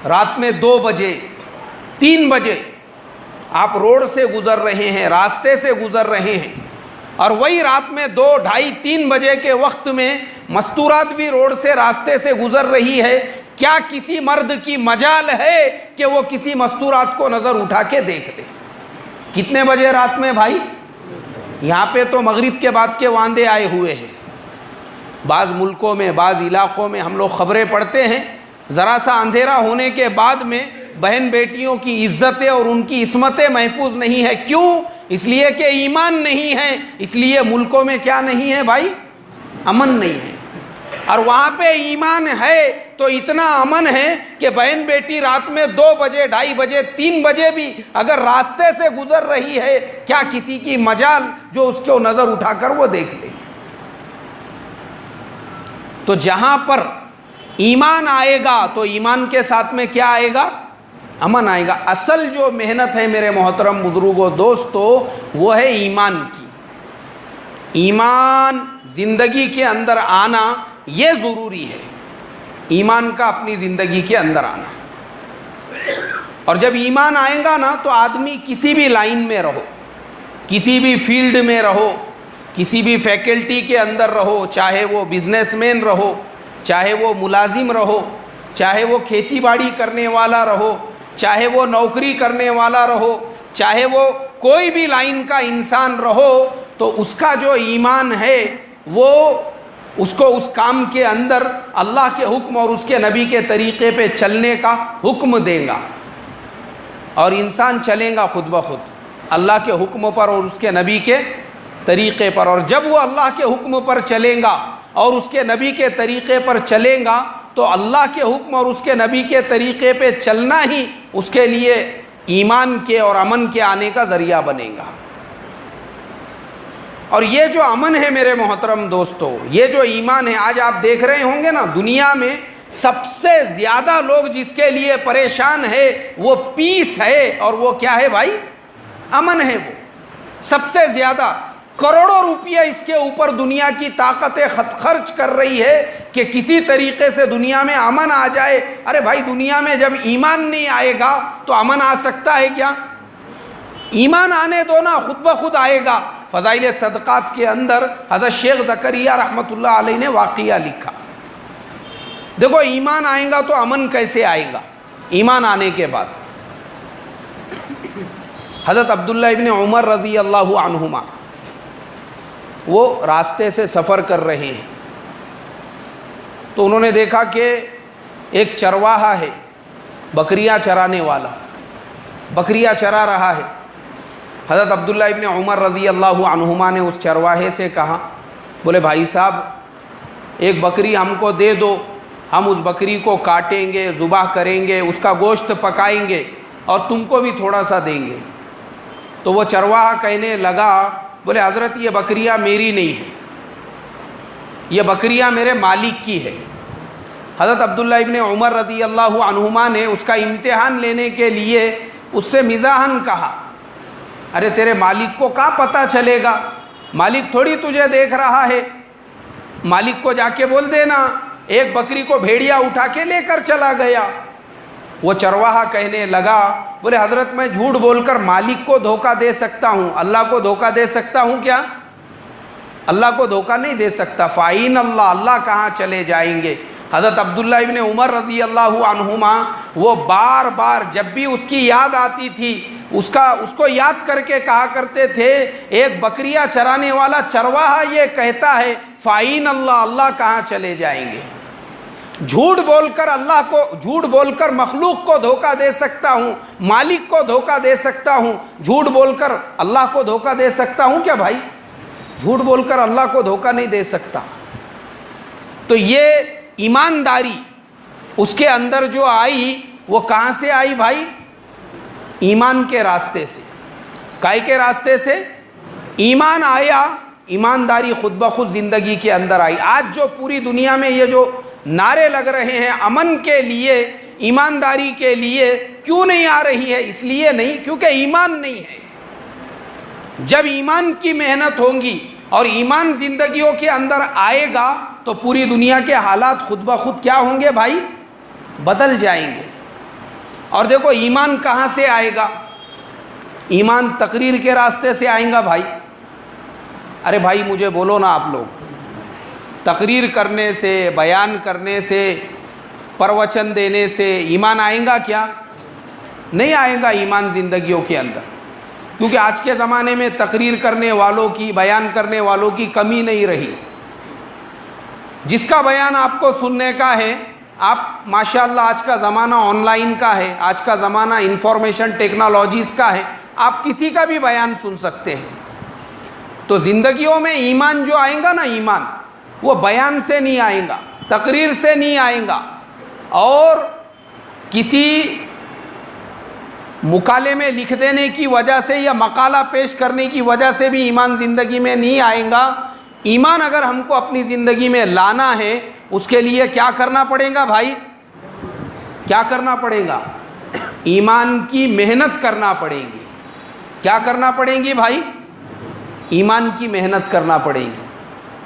رات میں 2 بجے 3 بجے آپ روڈ سے گزر رہے ہیں، راستے سے گزر رہے ہیں، اور وہی رات میں 2, 2:30, 3 بجے کے وقت میں مستورات بھی روڈ سے راستے سے گزر رہی ہے۔ کیا کسی مرد کی مجال ہے کہ وہ کسی مستورات کو نظر اٹھا کے دیکھ لے؟ کتنے بجے رات میں بھائی؟ یہاں پہ تو مغرب کے بعد کے واندے آئے ہوئے ہیں۔ بعض ملکوں میں بعض علاقوں میں ہم لوگ خبریں پڑھتے ہیں، ذرا سا اندھیرا ہونے کے بعد میں بہن بیٹیوں کی عزتیں اور ان کی عصمتیں محفوظ نہیں ہے۔ کیوں؟ اس لیے کہ ایمان نہیں ہے، اس لیے ملکوں میں کیا نہیں ہے بھائی؟ امن نہیں ہے۔ اور وہاں پہ ایمان ہے تو اتنا امن ہے کہ بہن بیٹی رات میں 2 بجے 2:30 بجے 3 بجے بھی اگر راستے سے گزر رہی ہے، کیا کسی کی مجال جو اس کو نظر اٹھا کر وہ دیکھ لے؟ تو جہاں پر ایمان آئے گا تو ایمان کے ساتھ میں کیا آئے گا؟ امن آئے گا۔ اصل جو محنت ہے میرے محترم بزرگوں دوستو وہ ہے ایمان کی۔ ایمان زندگی کے اندر آنا یہ ضروری ہے، ایمان کا اپنی زندگی کے اندر آنا۔ اور جب ایمان آئے گا نا تو آدمی کسی بھی لائن میں رہو، کسی بھی فیلڈ میں رہو، کسی بھی فیکلٹی کے اندر رہو، چاہے وہ بزنس مین رہو، چاہے وہ ملازم رہو، چاہے وہ کھیتی باڑی کرنے والا رہو، چاہے وہ نوکری کرنے والا رہو، چاہے وہ کوئی بھی لائن کا انسان رہو، تو اس کا جو ایمان ہے وہ اس کو اس کام کے اندر اللہ کے حکم اور اس کے نبی کے طریقے پہ چلنے کا حکم دے گا، اور انسان چلے گا خود بخود اللہ کے حکم پر اور اس کے نبی کے طریقے پر۔ اور جب وہ اللہ کے حکم پر چلے گا اور اس کے نبی کے طریقے پر چلے گا تو اللہ کے حکم اور اس کے نبی کے طریقے پہ چلنا ہی اس کے لیے ایمان کے اور امن کے آنے کا ذریعہ بنے گا۔ اور یہ جو امن ہے میرے محترم دوستو، یہ جو ایمان ہے، آج آپ دیکھ رہے ہوں گے نا دنیا میں سب سے زیادہ لوگ جس کے لیے پریشان ہے وہ پیس ہے، اور وہ کیا ہے بھائی؟ امن ہے۔ وہ سب سے زیادہ کروڑوں روپیہ اس کے اوپر دنیا کی طاقتیں خرچ کر رہی ہے کہ کسی طریقے سے دنیا میں امن آ جائے۔ ارے بھائی دنیا میں جب ایمان نہیں آئے گا تو امن آ سکتا ہے کیا؟ ایمان آنے دو نا، خود بخود آئے گا۔ فضائل صدقات کے اندر حضرت شیخ زکریہ رحمۃ اللہ علیہ نے واقعہ لکھا۔ دیکھو ایمان آئے گا تو امن کیسے آئے گا؟ ایمان آنے کے بعد حضرت عبداللہ ابن عمر رضی اللہ عنہما وہ راستے سے سفر کر رہے ہیں، تو انہوں نے دیکھا کہ ایک چرواہا ہے، بکریاں چرانے والا، بکریاں چرا رہا ہے۔ حضرت عبداللہ ابن عمر رضی اللہ عنہما نے اس چرواہے سے کہا، بولے بھائی صاحب ایک بکری ہم کو دے دو، ہم اس بکری کو کاٹیں گے، ذبح کریں گے، اس کا گوشت پکائیں گے، اور تم کو بھی تھوڑا سا دیں گے۔ تو وہ چرواہا کہنے لگا، بولے حضرت یہ بکریاں میری نہیں ہیں، یہ بکریاں میرے مالک کی ہے۔ حضرت عبداللہ ابن عمر رضی اللہ عنہما نے اس کا امتحان لینے کے لیے اس سے مزاحاً کہا، ارے تیرے مالک کو کہاں پتہ چلے گا، مالک تھوڑی تجھے دیکھ رہا ہے، مالک کو جا کے بول دینا ایک بکری کو بھیڑیا اٹھا کے لے کر چلا گیا۔ وہ چرواہا کہنے لگا، بولے حضرت میں جھوٹ بول کر مالک کو دھوکہ دے سکتا ہوں، اللہ کو دھوکہ دے سکتا ہوں کیا؟ اللہ کو دھوکہ نہیں دے سکتا۔ فَإِنَّ اللَّهَ، اللہ کہاں چلے جائیں گے۔ حضرت عبداللہ ابن عمر رضی اللہ عنہما وہ بار بار جب بھی اس کی یاد آتی تھی اس کو یاد کر کے کہا کرتے تھے، ایک بکریاں چرانے والا چرواہا یہ کہتا ہے فَإِنَّ اللَّهَ، اللہ کہاں چلے جائیں گے۔ جھوٹ بول کر اللہ کو، جھوٹ بول کر مخلوق کو دھوکہ دے سکتا ہوں، مالک کو دھوکہ دے سکتا ہوں، جھوٹ بول کر اللہ کو دھوکہ دے سکتا ہوں کیا بھائی؟ جھوٹ بول کر اللہ کو دھوکہ نہیں دے سکتا۔ تو یہ ایمانداری اس کے اندر جو آئی وہ کہاں سے آئی بھائی؟ ایمان کے راستے سے۔ کائے کے راستے سے؟ ایمان آیا، ایمانداری خود بخود زندگی کے اندر آئی۔ آج جو پوری دنیا میں یہ جو نعرے لگ رہے ہیں امن کے لیے، ایمانداری کے لیے، کیوں نہیں آ رہی ہے؟ اس لیے نہیں کیونکہ ایمان نہیں ہے۔ جب ایمان کی محنت ہوگی اور ایمان زندگیوں کے اندر آئے گا تو پوری دنیا کے حالات خود بخود کیا ہوں گے بھائی؟ بدل جائیں گے۔ اور دیکھو ایمان کہاں سے آئے گا؟ ایمان تقریر کے راستے سے آئیں گا بھائی۔ ارے بھائی مجھے بولو نا آپ لوگ، تقریر کرنے سے، بیان کرنے سے، پروچن دینے سے ایمان آئیں گا کیا؟ نہیں آئیں گا ایمان زندگیوں کے اندر، کیونکہ آج کے زمانے میں تقریر کرنے والوں کی، بیان کرنے والوں کی کمی نہیں رہی۔ جس کا بیان آپ کو سننے کا ہے، آپ ماشاءاللہ آج کا زمانہ آن لائن کا ہے، آج کا زمانہ انفارمیشن ٹیکنالوجیز کا ہے، آپ کسی کا بھی بیان سن سکتے ہیں۔ تو زندگیوں میں ایمان جو آئیں گا نا، ایمان وہ بیان سے نہیں آئیں گا، تقریر سے نہیں آئیں گا، اور کسی مقالے میں لکھ دینے کی وجہ سے یا مقالہ پیش کرنے کی وجہ سے بھی ایمان زندگی میں نہیں آئیں گا۔ ایمان اگر ہم کو اپنی زندگی میں لانا ہے اس کے لیے کیا کرنا پڑے گا بھائی؟ کیا کرنا پڑے گا؟ ایمان کی محنت کرنا پڑے گی۔ کیا کرنا پڑے گی بھائی؟ ایمان کی محنت کرنا پڑے گی۔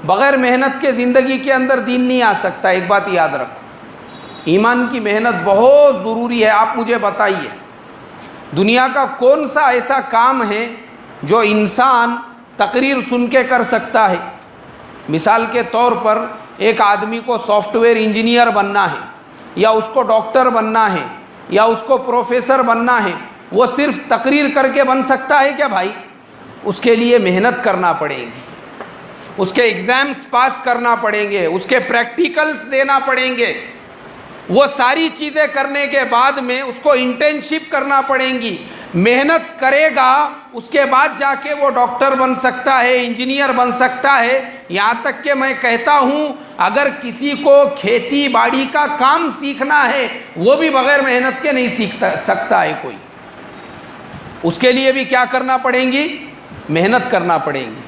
بغیر محنت کے زندگی کے اندر دین نہیں آ سکتا۔ ایک بات یاد رکھو، ایمان کی محنت بہت ضروری ہے۔ آپ مجھے بتائیے دنیا کا کون سا ایسا کام ہے جو انسان تقریر سن کے کر سکتا ہے؟ مثال کے طور پر ایک آدمی کو سافٹ ویئر انجینئر بننا ہے، یا اس کو ڈاکٹر بننا ہے، یا اس کو پروفیسر بننا ہے، وہ صرف تقریر کر کے بن سکتا ہے کیا بھائی؟ اس کے لیے محنت کرنا پڑے گی، اس کے ایگزامز پاس کرنا پڑیں گے، اس کے پریکٹیکلز دینا پڑیں گے۔ وہ ساری چیزیں کرنے کے بعد میں اس کو انٹرنشپ کرنا پڑیں گی۔ محنت کرے گا اس کے بعد جا کے وہ ڈاکٹر بن سکتا ہے، انجینئر بن سکتا ہے۔ یہاں تک کہ میں کہتا ہوں اگر کسی کو کھیتی باڑی کا کام سیکھنا ہے وہ بھی بغیر محنت کے نہیں سیکھ سکتا ہے کوئی۔ اس کے لیے بھی کیا کرنا پڑیں گی؟ محنت کرنا پڑیں گی۔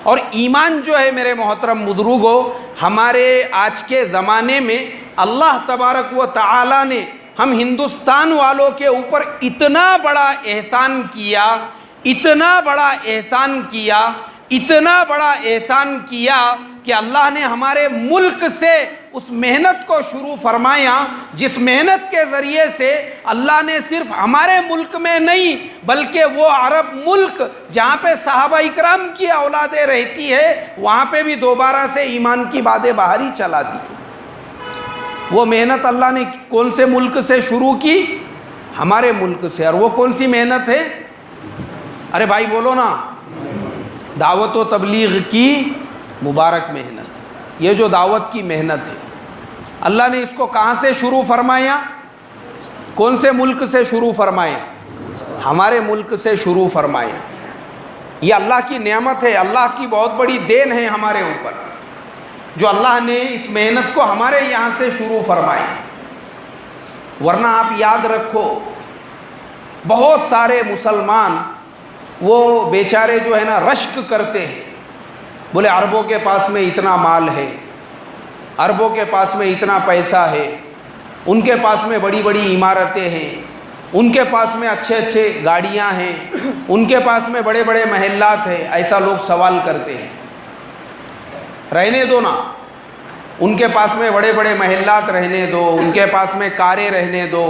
اور ایمان جو ہے میرے محترم بزرگوں، ہمارے آج کے زمانے میں اللہ تبارک و تعالی نے ہم ہندوستان والوں کے اوپر اتنا بڑا احسان کیا، اتنا بڑا احسان کیا، اتنا بڑا احسان کیا کہ اللہ نے ہمارے ملک سے اس محنت کو شروع فرمایا، جس محنت کے ذریعے سے اللہ نے صرف ہمارے ملک میں نہیں بلکہ وہ عرب ملک جہاں پہ صحابہ اکرام کی اولادیں رہتی ہے وہاں پہ بھی دوبارہ سے ایمان کی بادیں باہر ہی چلا دی۔ وہ محنت اللہ نے کون سے ملک سے شروع کی؟ ہمارے ملک سے۔ اور وہ کون سی محنت ہے؟ ارے بھائی بولو نا، دعوت و تبلیغ کی مبارک محنت۔ یہ جو دعوت کی محنت ہے اللہ نے اس کو کہاں سے شروع فرمایا؟ کون سے ملک سے شروع فرمایا؟ ہمارے ملک سے شروع فرمایا۔ یہ اللہ کی نعمت ہے، اللہ کی بہت بڑی دین ہے ہمارے اوپر، جو اللہ نے اس محنت کو ہمارے یہاں سے شروع فرمائی۔ ورنہ آپ یاد رکھو بہت سارے مسلمان وہ بیچارے جو ہے نا رشک کرتے ہیں، بولے عربوں کے پاس میں اتنا مال ہے، عربوں کے پاس میں اتنا پیسہ ہے، ان کے پاس میں بڑی بڑی عمارتیں ہیں، ان کے پاس میں اچھے اچھے گاڑیاں ہیں، ان کے پاس میں بڑے بڑے محلات ہیں. ایسا لوگ سوال کرتے ہیں. رہنے دو نا، ان کے پاس میں بڑے بڑے محلات رہنے دو، ان کے پاس میں کاریں رہنے دو،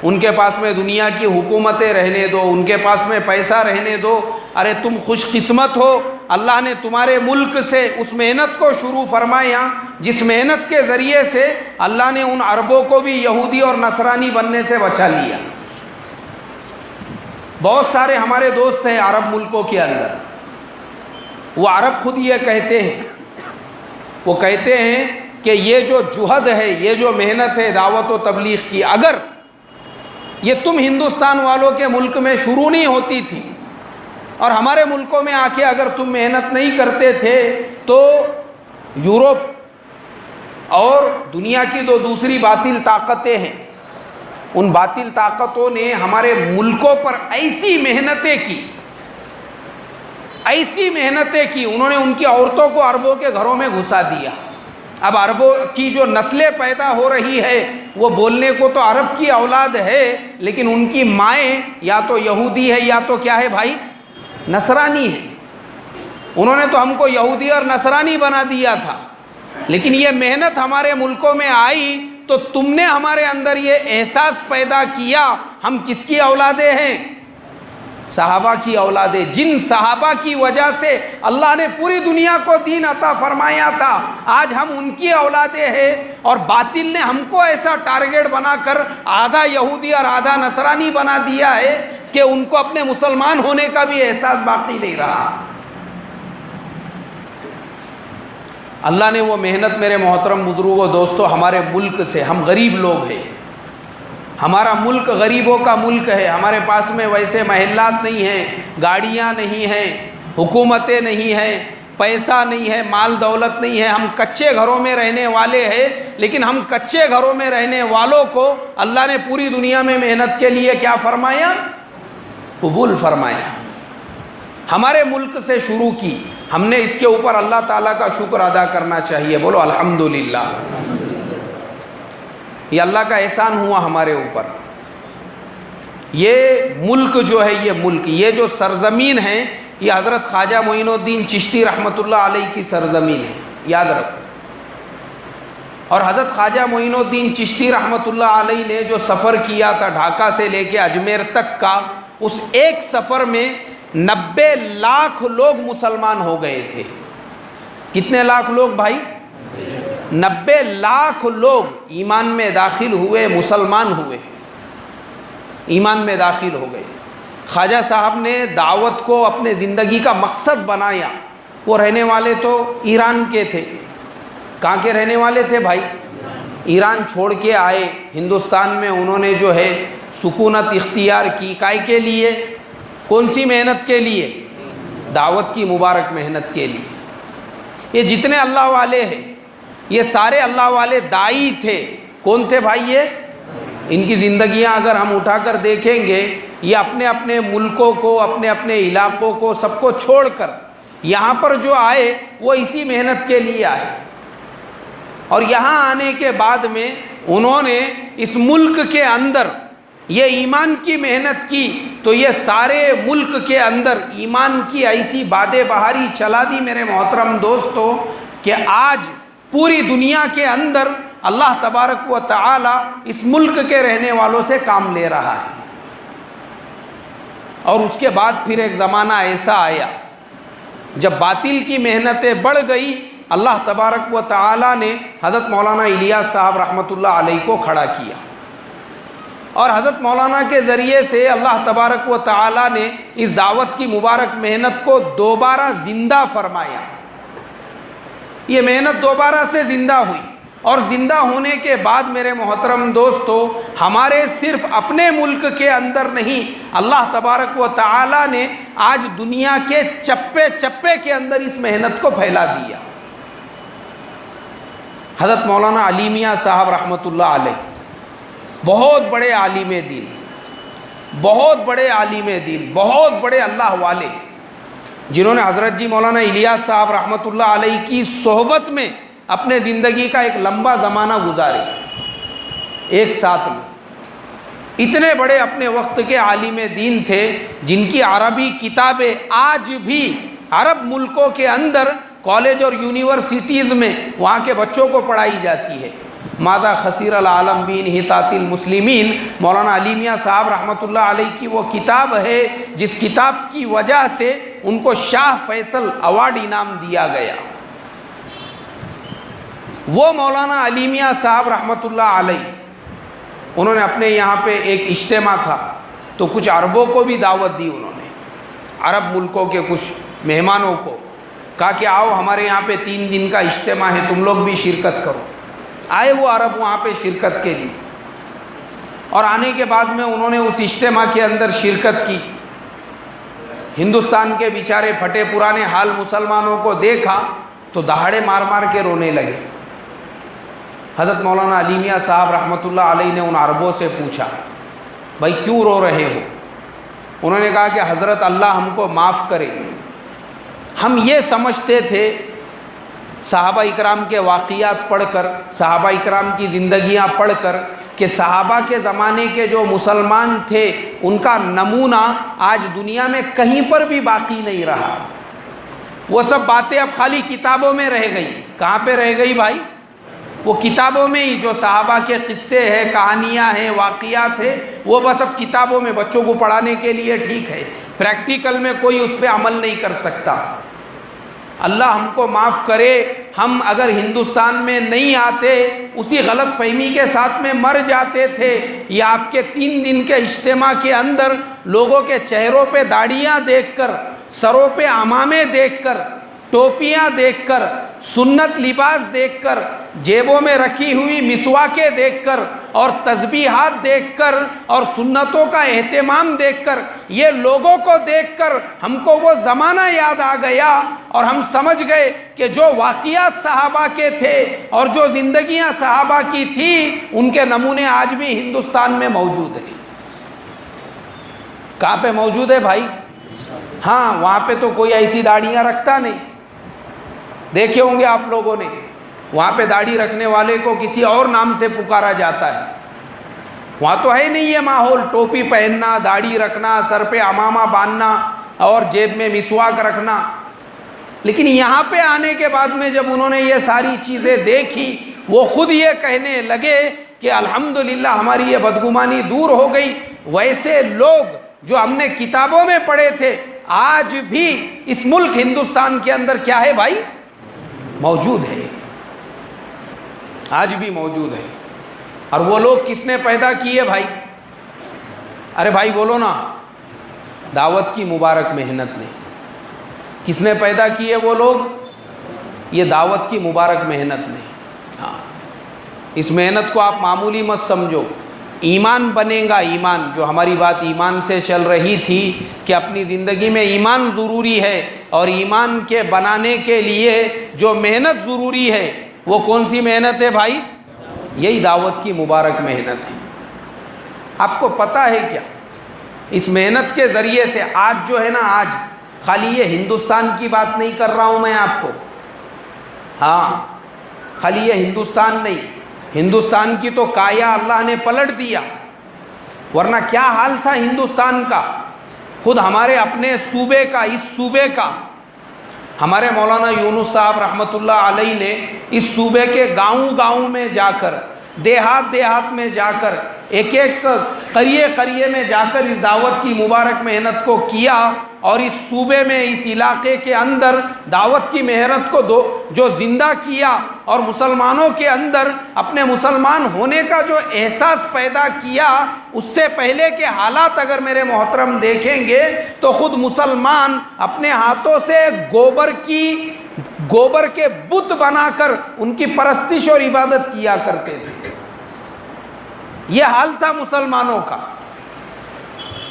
ان کے پاس میں دنیا کی حکومتیں رہنے دو، ان کے پاس میں پیسہ رہنے دو. ارے تم خوش قسمت ہو، اللہ نے تمہارے ملک سے اس محنت کو شروع فرمایا جس محنت کے ذریعے سے اللہ نے ان عربوں کو بھی یہودی اور نصرانی بننے سے بچا لیا. بہت سارے ہمارے دوست ہیں عرب ملکوں کے اندر، وہ عرب خود یہ کہتے ہیں، وہ کہتے ہیں کہ یہ جو جہد ہے، یہ جو محنت ہے دعوت و تبلیغ کی، اگر یہ تم ہندوستان والوں کے ملک میں شروع نہیں ہوتی تھی اور ہمارے ملکوں میں آ کے اگر تم محنت نہیں کرتے تھے تو یورپ اور دنیا کی جو دوسری باطل طاقتیں ہیں، ان باطل طاقتوں نے ہمارے ملکوں پر ایسی محنتیں کی، انہوں نے ان کی عورتوں کو عربوں کے گھروں میں گھسا دیا. اب عربوں کی جو نسلیں پیدا ہو رہی ہے وہ بولنے کو تو عرب کی اولاد ہے، لیکن ان کی مائیں یا تو یہودی ہے یا تو کیا ہے بھائی، نصرانی ہے. انہوں نے تو ہم کو یہودی اور نصرانی بنا دیا تھا. لیکن یہ محنت ہمارے ملکوں میں آئی تو تم نے ہمارے اندر یہ احساس پیدا کیا ہم کس کی اولادیں ہیں، صحابہ کی اولادیں، جن صحابہ کی وجہ سے اللہ نے پوری دنیا کو دین عطا فرمایا تھا. آج ہم ان کی اولادیں ہیں اور باطل نے ہم کو ایسا ٹارگیٹ بنا کر آدھا یہودی اور آدھا نصرانی بنا دیا ہے کہ ان کو اپنے مسلمان ہونے کا بھی احساس باقی نہیں رہا. اللہ نے وہ محنت میرے محترم بزرگوں دوستو ہمارے ملک سے، ہم غریب لوگ ہیں، ہمارا ملک غریبوں کا ملک ہے، ہمارے پاس میں ویسے محلات نہیں ہیں، گاڑیاں نہیں ہیں، حکومتیں نہیں ہیں، پیسہ نہیں ہے، مال دولت نہیں ہے، ہم کچے گھروں میں رہنے والے ہیں. لیکن ہم کچے گھروں میں رہنے والوں کو اللہ نے پوری دنیا میں محنت کے لیے کیا فرمایا، قبول فرمایا. ہمارے ملک سے شروع کی، ہم نے اس کے اوپر اللہ تعالیٰ کا شکر ادا کرنا چاہیے. بولو الحمدللہ. یہ اللہ کا احسان ہوا ہمارے اوپر. یہ ملک جو ہے، یہ ملک، یہ جو سرزمین ہے، یہ حضرت خواجہ معین الدین چشتی رحمۃ اللہ علیہ کی سرزمین ہے، یاد رکھو. اور حضرت خواجہ معین الدین چشتی رحمۃ اللہ علیہ نے جو سفر کیا تھا ڈھاکہ سے لے کے اجمیر تک کا، اس ایک سفر میں 90 لاکھ لوگ مسلمان ہو گئے تھے. کتنے لاکھ لوگ بھائی؟ 90 لاکھ لوگ ایمان میں داخل ہوئے، مسلمان ہوئے، ایمان میں داخل ہو گئے. خواجہ صاحب نے دعوت کو اپنے زندگی کا مقصد بنایا. وہ رہنے والے تو ایران کے تھے. کہاں کے رہنے والے تھے بھائی؟ ایران چھوڑ کے آئے ہندوستان میں. انہوں نے جو ہے سکونت اختیار کی، کائے کے لیے؟ کون سی محنت کے لیے؟ دعوت کی مبارک محنت کے لیے. یہ جتنے اللہ والے ہیں یہ سارے اللہ والے داعی تھے. کون تھے بھائی یہ؟ ان کی زندگیاں اگر ہم اٹھا کر دیکھیں گے، یہ اپنے اپنے ملکوں کو، اپنے اپنے علاقوں کو، سب کو چھوڑ کر یہاں پر جو آئے وہ اسی محنت کے لیے آئے. اور یہاں آنے کے بعد میں انہوں نے اس ملک کے اندر یہ ایمان کی محنت کی تو یہ سارے ملک کے اندر ایمان کی ایسی باد بہاری چلا دی میرے محترم دوستو کہ آج پوری دنیا کے اندر اللہ تبارک و تعالی اس ملک کے رہنے والوں سے کام لے رہا ہے. اور اس کے بعد پھر ایک زمانہ ایسا آیا جب باطل کی محنتیں بڑھ گئی، اللہ تبارک و تعالی نے حضرت مولانا الیاس صاحب رحمۃ اللہ علیہ کو کھڑا کیا. اور حضرت مولانا کے ذریعے سے اللہ تبارک و تعالی نے اس دعوت کی مبارک محنت کو دوبارہ زندہ فرمایا. یہ محنت دوبارہ سے زندہ ہوئی، اور زندہ ہونے کے بعد میرے محترم دوستو ہمارے صرف اپنے ملک کے اندر نہیں، اللہ تبارک و تعالی نے آج دنیا کے چپے چپے کے اندر اس محنت کو پھیلا دیا. حضرت مولانا علی میاں صاحب رحمۃ اللہ علیہ بہت بڑے عالم دین، بہت بڑے عالم دین، بہت بڑے اللہ والے، جنہوں نے حضرت جی مولانا الیاس صاحب رحمۃ اللہ علیہ کی صحبت میں اپنے زندگی کا ایک لمبا زمانہ گزارے ایک ساتھ میں۔ اتنے بڑے اپنے وقت کے عالم دین تھے جن کی عربی کتابیں آج بھی عرب ملکوں کے اندر کالج اور یونیورسٹیز میں وہاں کے بچوں کو پڑھائی جاتی ہے۔ ماذا خسیر العالم بانحطاط المسلمین، مولانا علی میاں صاحب رحمۃ اللہ علیہ کی وہ کتاب ہے جس کتاب کی وجہ سے ان کو شاہ فیصل ایوارڈ انعام دیا گیا۔ وہ مولانا علی میاں صاحب رحمۃ اللہ علیہ، انہوں نے اپنے یہاں پہ ایک اجتماع تھا تو کچھ عربوں کو بھی دعوت دی، انہوں نے عرب ملکوں کے کچھ مہمانوں کو کہا کہ آؤ ہمارے یہاں پہ 3 دن کا اجتماع ہے، تم لوگ بھی شرکت کرو۔ آئے وہ عرب وہاں پہ شرکت کے لیے، اور آنے کے بعد میں انہوں نے اس اجتماع کے اندر شرکت کی۔ ہندوستان کے بیچارے پھٹے پرانے حال مسلمانوں کو دیکھا تو دہاڑے مار مار کے رونے لگے۔ حضرت مولانا علی میاں صاحب رحمۃ اللہ علیہ نے ان عربوں سے پوچھا، بھائی کیوں رو رہے ہو؟ انہوں نے کہا کہ حضرت اللہ ہم کو معاف کرے، ہم یہ سمجھتے تھے صحابہ اکرام کے واقعات پڑھ کر، صحابہ اکرام کی زندگیاں پڑھ کر، کہ صحابہ کے زمانے کے جو مسلمان تھے ان کا نمونہ آج دنیا میں کہیں پر بھی باقی نہیں رہا۔ وہ سب باتیں اب خالی کتابوں میں رہ گئی۔ کہاں پہ رہ گئی بھائی؟ وہ کتابوں میں ہی جو صحابہ کے قصے ہیں، کہانیاں ہیں، واقعات ہیں، وہ بس اب کتابوں میں بچوں کو پڑھانے کے لیے ٹھیک ہے، پریکٹیکل میں کوئی اس پہ عمل نہیں کر سکتا۔ اللہ ہم کو معاف کرے، ہم اگر ہندوستان میں نہیں آتے، اسی غلط فہمی کے ساتھ میں مر جاتے تھے، یا آپ کے 3 دن کے اجتماع کے اندر لوگوں کے چہروں پہ داڑیاں دیکھ کر، سروں پہ عمامے دیکھ کر، ٹوپیاں دیکھ کر، سنت لباس دیکھ کر، جیبوں میں رکھی ہوئی مسواکیں دیکھ کر، اور تسبیحات دیکھ کر، اور سنتوں کا اہتمام دیکھ کر، یہ لوگوں کو دیکھ کر ہم کو وہ زمانہ یاد آ گیا، اور ہم سمجھ گئے کہ جو واقعات صحابہ کے تھے اور جو زندگیاں صحابہ کی تھی، ان کے نمونے آج بھی ہندوستان میں موجود ہیں۔ کہاں پہ موجود ہے بھائی؟ ہاں، وہاں پہ تو کوئی ایسی داڑیاں رکھتا نہیں، دیکھے ہوں گے آپ لوگوں نے، وہاں پہ داڑھی رکھنے والے کو کسی اور نام سے پکارا جاتا ہے۔ وہاں تو ہے نہیں یہ ماحول، ٹوپی پہننا، داڑھی رکھنا، سر پہ عمامہ باندھنا اور جیب میں مسواک رکھنا۔ لیکن یہاں پہ آنے کے بعد میں جب انہوں نے یہ ساری چیزیں دیکھی، وہ خود یہ کہنے لگے کہ الحمدللہ ہماری یہ بدگمانی دور ہو گئی۔ ویسے لوگ جو ہم نے کتابوں میں پڑھے تھے، آج بھی اس ملک ہندوستان کے اندر کیا ہے بھائی؟ موجود ہے، آج بھی موجود ہے۔ اور وہ لوگ کس نے پیدا کیے بھائی؟ ارے بھائی بولو نا، دعوت کی مبارک محنت نے۔ کس نے پیدا کیے وہ لوگ؟ یہ دعوت کی مبارک محنت نے۔ ہاں، اس محنت کو آپ معمولی مت سمجھو۔ ایمان بنے گا، ایمان، جو ہماری بات ایمان سے چل رہی تھی کہ اپنی زندگی میں ایمان ضروری ہے، اور ایمان کے بنانے کے لیے جو محنت ضروری ہے وہ کون سی محنت ہے بھائی؟ یہی دعوت کی مبارک محنت ہے۔ آپ کو پتہ ہے کیا، اس محنت کے ذریعے سے آج جو ہے نا، آج خالی یہ ہندوستان کی بات نہیں کر رہا ہوں میں آپ کو، ہاں خالی یہ ہندوستان نہیں، ہندوستان کی تو کایا اللہ نے پلٹ دیا، ورنہ کیا حال تھا ہندوستان کا۔ خود ہمارے اپنے صوبے کا، اس صوبے کا، ہمارے مولانا یونس صاحب رحمۃ اللہ علیہ نے اس صوبے کے گاؤں گاؤں میں جا کر، دیہات دیہات میں جا کر، ایک ایک قریے قریے میں جا کر اس دعوت کی مبارک محنت کو کیا، اور اس صوبے میں، اس علاقے کے اندر دعوت کی محنت کو جو زندہ کیا، اور مسلمانوں کے اندر اپنے مسلمان ہونے کا جو احساس پیدا کیا۔ اس سے پہلے کے حالات اگر میرے محترم دیکھیں گے تو خود مسلمان اپنے ہاتھوں سے گوبر کے بت بنا کر ان کی پرستش اور عبادت کیا کرتے تھے۔ یہ حال تھا مسلمانوں کا۔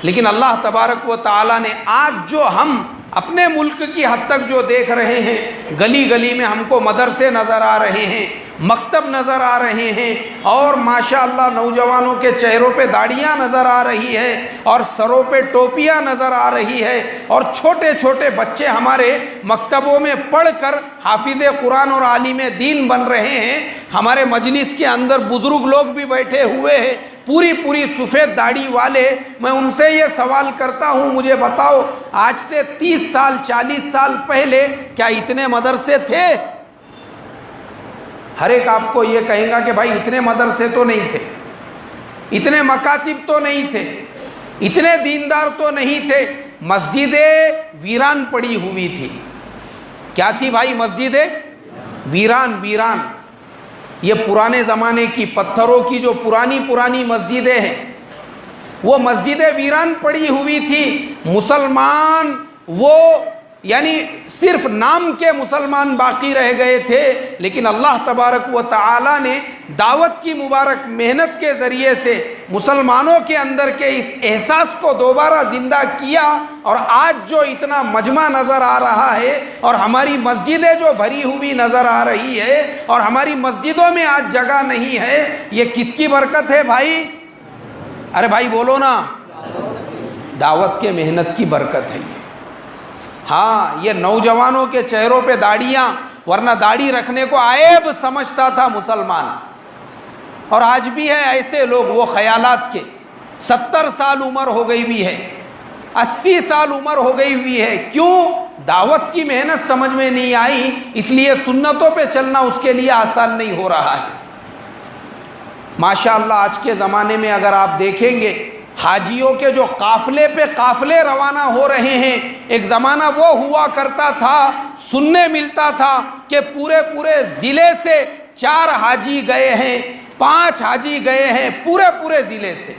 لیکن اللہ تبارک و تعالیٰ نے آج جو ہم اپنے ملک کی حد تک جو دیکھ رہے ہیں، گلی گلی میں ہم کو مدرسے نظر آ رہے ہیں، مکتب نظر آ رہے ہیں، اور ماشاءاللہ نوجوانوں کے چہروں پہ داڑھیاں نظر آ رہی ہے، اور سروں پہ ٹوپیاں نظر آ رہی ہے، اور چھوٹے چھوٹے بچے ہمارے مکتبوں میں پڑھ کر حافظ قرآن اور عالم دین بن رہے ہیں۔ ہمارے مجلس کے اندر بزرگ لوگ بھی بیٹھے ہوئے ہیں، پوری سفید داڑھی والے۔ میں ان سے یہ سوال کرتا ہوں، مجھے بتاؤ آج سے 30 سال 40 سال پہلے کیا اتنے مدرسے تھے؟ ہر ایک آپ کو یہ کہیں گا کہ بھائی اتنے مدرسے تو نہیں تھے، اتنے مکاتب تو نہیں تھے، اتنے دیندار تو نہیں تھے۔ مسجدیں ویران پڑی ہوئی تھی۔ کیا تھی بھائی؟ مسجدیں ویران۔ یہ پرانے زمانے کی پتھروں کی جو پرانی مسجدیں ہیں، وہ مسجدیں ویران پڑی ہوئی تھی۔ مسلمان وہ یعنی صرف نام کے مسلمان باقی رہ گئے تھے، لیکن اللہ تبارک و تعالی نے دعوت کی مبارک محنت کے ذریعے سے مسلمانوں کے اندر کے اس احساس کو دوبارہ زندہ کیا، اور آج جو اتنا مجمع نظر آ رہا ہے، اور ہماری مسجدیں جو بھری ہوئی نظر آ رہی ہے، اور ہماری مسجدوں میں آج جگہ نہیں ہے، یہ کس کی برکت ہے بھائی؟ ارے بھائی بولو نا، دعوت کے محنت کی برکت ہے یہ۔ ہاں، یہ نوجوانوں کے چہروں پہ داڑھیاں، ورنہ داڑھی رکھنے کو عیب سمجھتا تھا مسلمان، اور آج بھی ہے ایسے لوگ وہ خیالات کے۔ 70 سال عمر ہو گئی ہوئی ہے، 80 سال عمر ہو گئی ہوئی ہے، کیوں؟ دعوت کی محنت سمجھ میں نہیں آئی، اس لیے سنتوں پہ چلنا اس کے لیے آسان نہیں ہو رہا ہے۔ ماشاءاللہ آج کے زمانے میں اگر آپ دیکھیں گے، حاجیوں کے جو قافلے روانہ ہو رہے ہیں، ایک زمانہ وہ ہوا کرتا تھا، سننے ملتا تھا کہ پورے ضلع سے 4 حاجی گئے ہیں، 5 حاجی گئے ہیں پورے ضلع سے،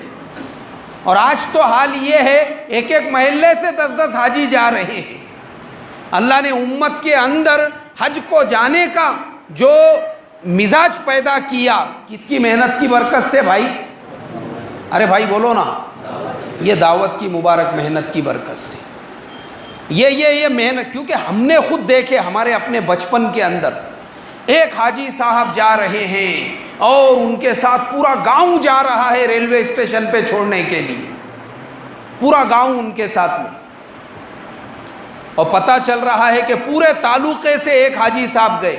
اور آج تو حال یہ ہے ایک محلے سے 10 حاجی جا رہے ہیں۔ اللہ نے امت کے اندر حج کو جانے کا جو مزاج پیدا کیا، کس کی محنت کی برکت سے بھائی؟ ارے بھائی بولو نا، یہ دعوت کی مبارک محنت کی برکت سے۔ یہ محنت، کیونکہ ہم نے خود دیکھے ہمارے اپنے بچپن کے اندر، ایک حاجی صاحب جا رہے ہیں اور ان کے ساتھ پورا گاؤں جا رہا ہے ریلوے اسٹیشن پہ چھوڑنے کے لیے، پورا گاؤں ان کے ساتھ میں، اور پتہ چل رہا ہے کہ پورے تعلقے سے ایک حاجی صاحب گئے،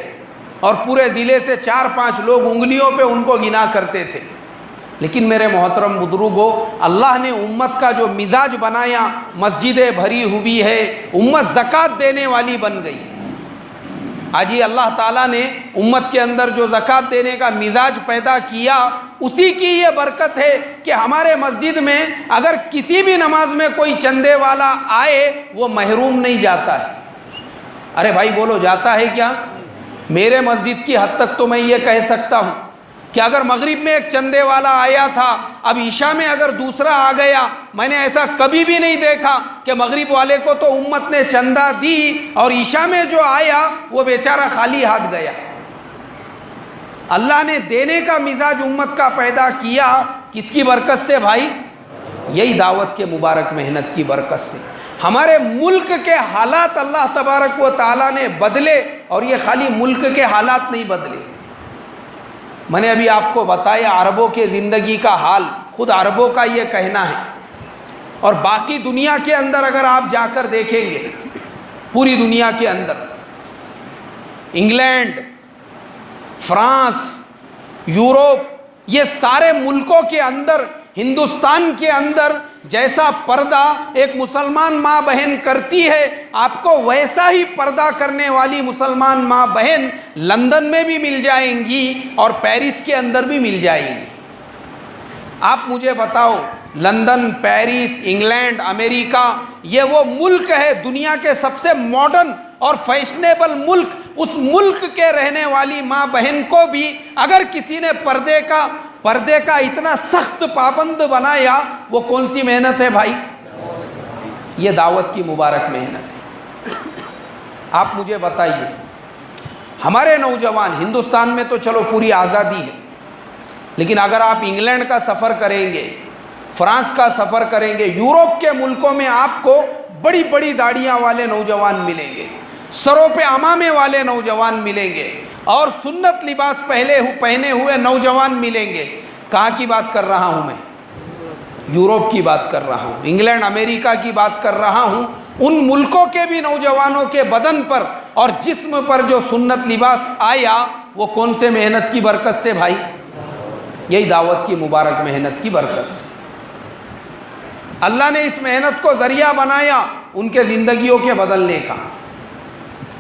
اور پورے ضلع سے 4-5 لوگ انگلیوں پہ ان کو گنا کرتے تھے۔ لیکن میرے محترم بزرگوں، اللہ نے امت کا جو مزاج بنایا، مسجدیں بھری ہوئی ہے، امت زکوٰۃ دینے والی بن گئی۔ آج یہ اللہ تعالیٰ نے امت کے اندر جو زکوٰۃ دینے کا مزاج پیدا کیا، اسی کی یہ برکت ہے کہ ہمارے مسجد میں اگر کسی بھی نماز میں کوئی چندے والا آئے، وہ محروم نہیں جاتا ہے۔ ارے بھائی بولو، جاتا ہے کیا؟ میرے مسجد کی حد تک تو میں یہ کہہ سکتا ہوں کہ اگر مغرب میں ایک چندے والا آیا تھا، اب عشاء میں اگر دوسرا آ گیا، میں نے ایسا کبھی بھی نہیں دیکھا کہ مغرب والے کو تو امت نے چندہ دی اور عشاء میں جو آیا وہ بیچارہ خالی ہاتھ گیا۔ اللہ نے دینے کا مزاج امت کا پیدا کیا، کس کی برکت سے بھائی؟ یہی دعوت کے مبارک محنت کی برکت سے۔ ہمارے ملک کے حالات اللہ تبارک و تعالیٰ نے بدلے، اور یہ خالی ملک کے حالات نہیں بدلے۔ میں نے ابھی آپ کو بتایا عربوں کے زندگی کا حال، خود عربوں کا یہ کہنا ہے، اور باقی دنیا کے اندر اگر آپ جا کر دیکھیں گے، پوری دنیا کے اندر انگلینڈ، فرانس، یورپ، یہ سارے ملکوں کے اندر، ہندوستان کے اندر جیسا پردہ ایک مسلمان ماں بہن کرتی ہے، آپ کو ویسا ہی پردہ کرنے والی مسلمان ماں بہن لندن میں بھی مل جائیں گی اور پیرس کے اندر بھی مل جائیں گی۔ آپ مجھے بتاؤ، لندن، پیرس، انگلینڈ، امریکہ، یہ وہ ملک ہے دنیا کے سب سے ماڈرن اور فیشنیبل ملک، اس ملک کے رہنے والی ماں بہن کو بھی اگر کسی نے پردے کا اتنا سخت پابند بنایا، وہ کون سی محنت ہے بھائی؟ یہ دعوت کی مبارک محنت ہے۔ آپ مجھے بتائیے، ہمارے نوجوان، ہندوستان میں تو چلو پوری آزادی ہے، لیکن اگر آپ انگلینڈ کا سفر کریں گے، فرانس کا سفر کریں گے، یورپ کے ملکوں میں آپ کو بڑی بڑی داڑھیاں والے نوجوان ملیں گے، سروں پہ عمامے والے نوجوان ملیں گے، اور سنت لباس پہنے ہوئے نوجوان ملیں گے۔ کہاں کی بات کر رہا ہوں میں؟ یورپ کی بات کر رہا ہوں، انگلینڈ امریکہ کی بات کر رہا ہوں۔ ان ملکوں کے بھی نوجوانوں کے بدن پر اور جسم پر جو سنت لباس آیا وہ کون سے محنت کی برکت سے بھائی؟ یہی دعوت کی مبارک محنت کی برکت سے۔ اللہ نے اس محنت کو ذریعہ بنایا ان کے زندگیوں کے بدلنے کا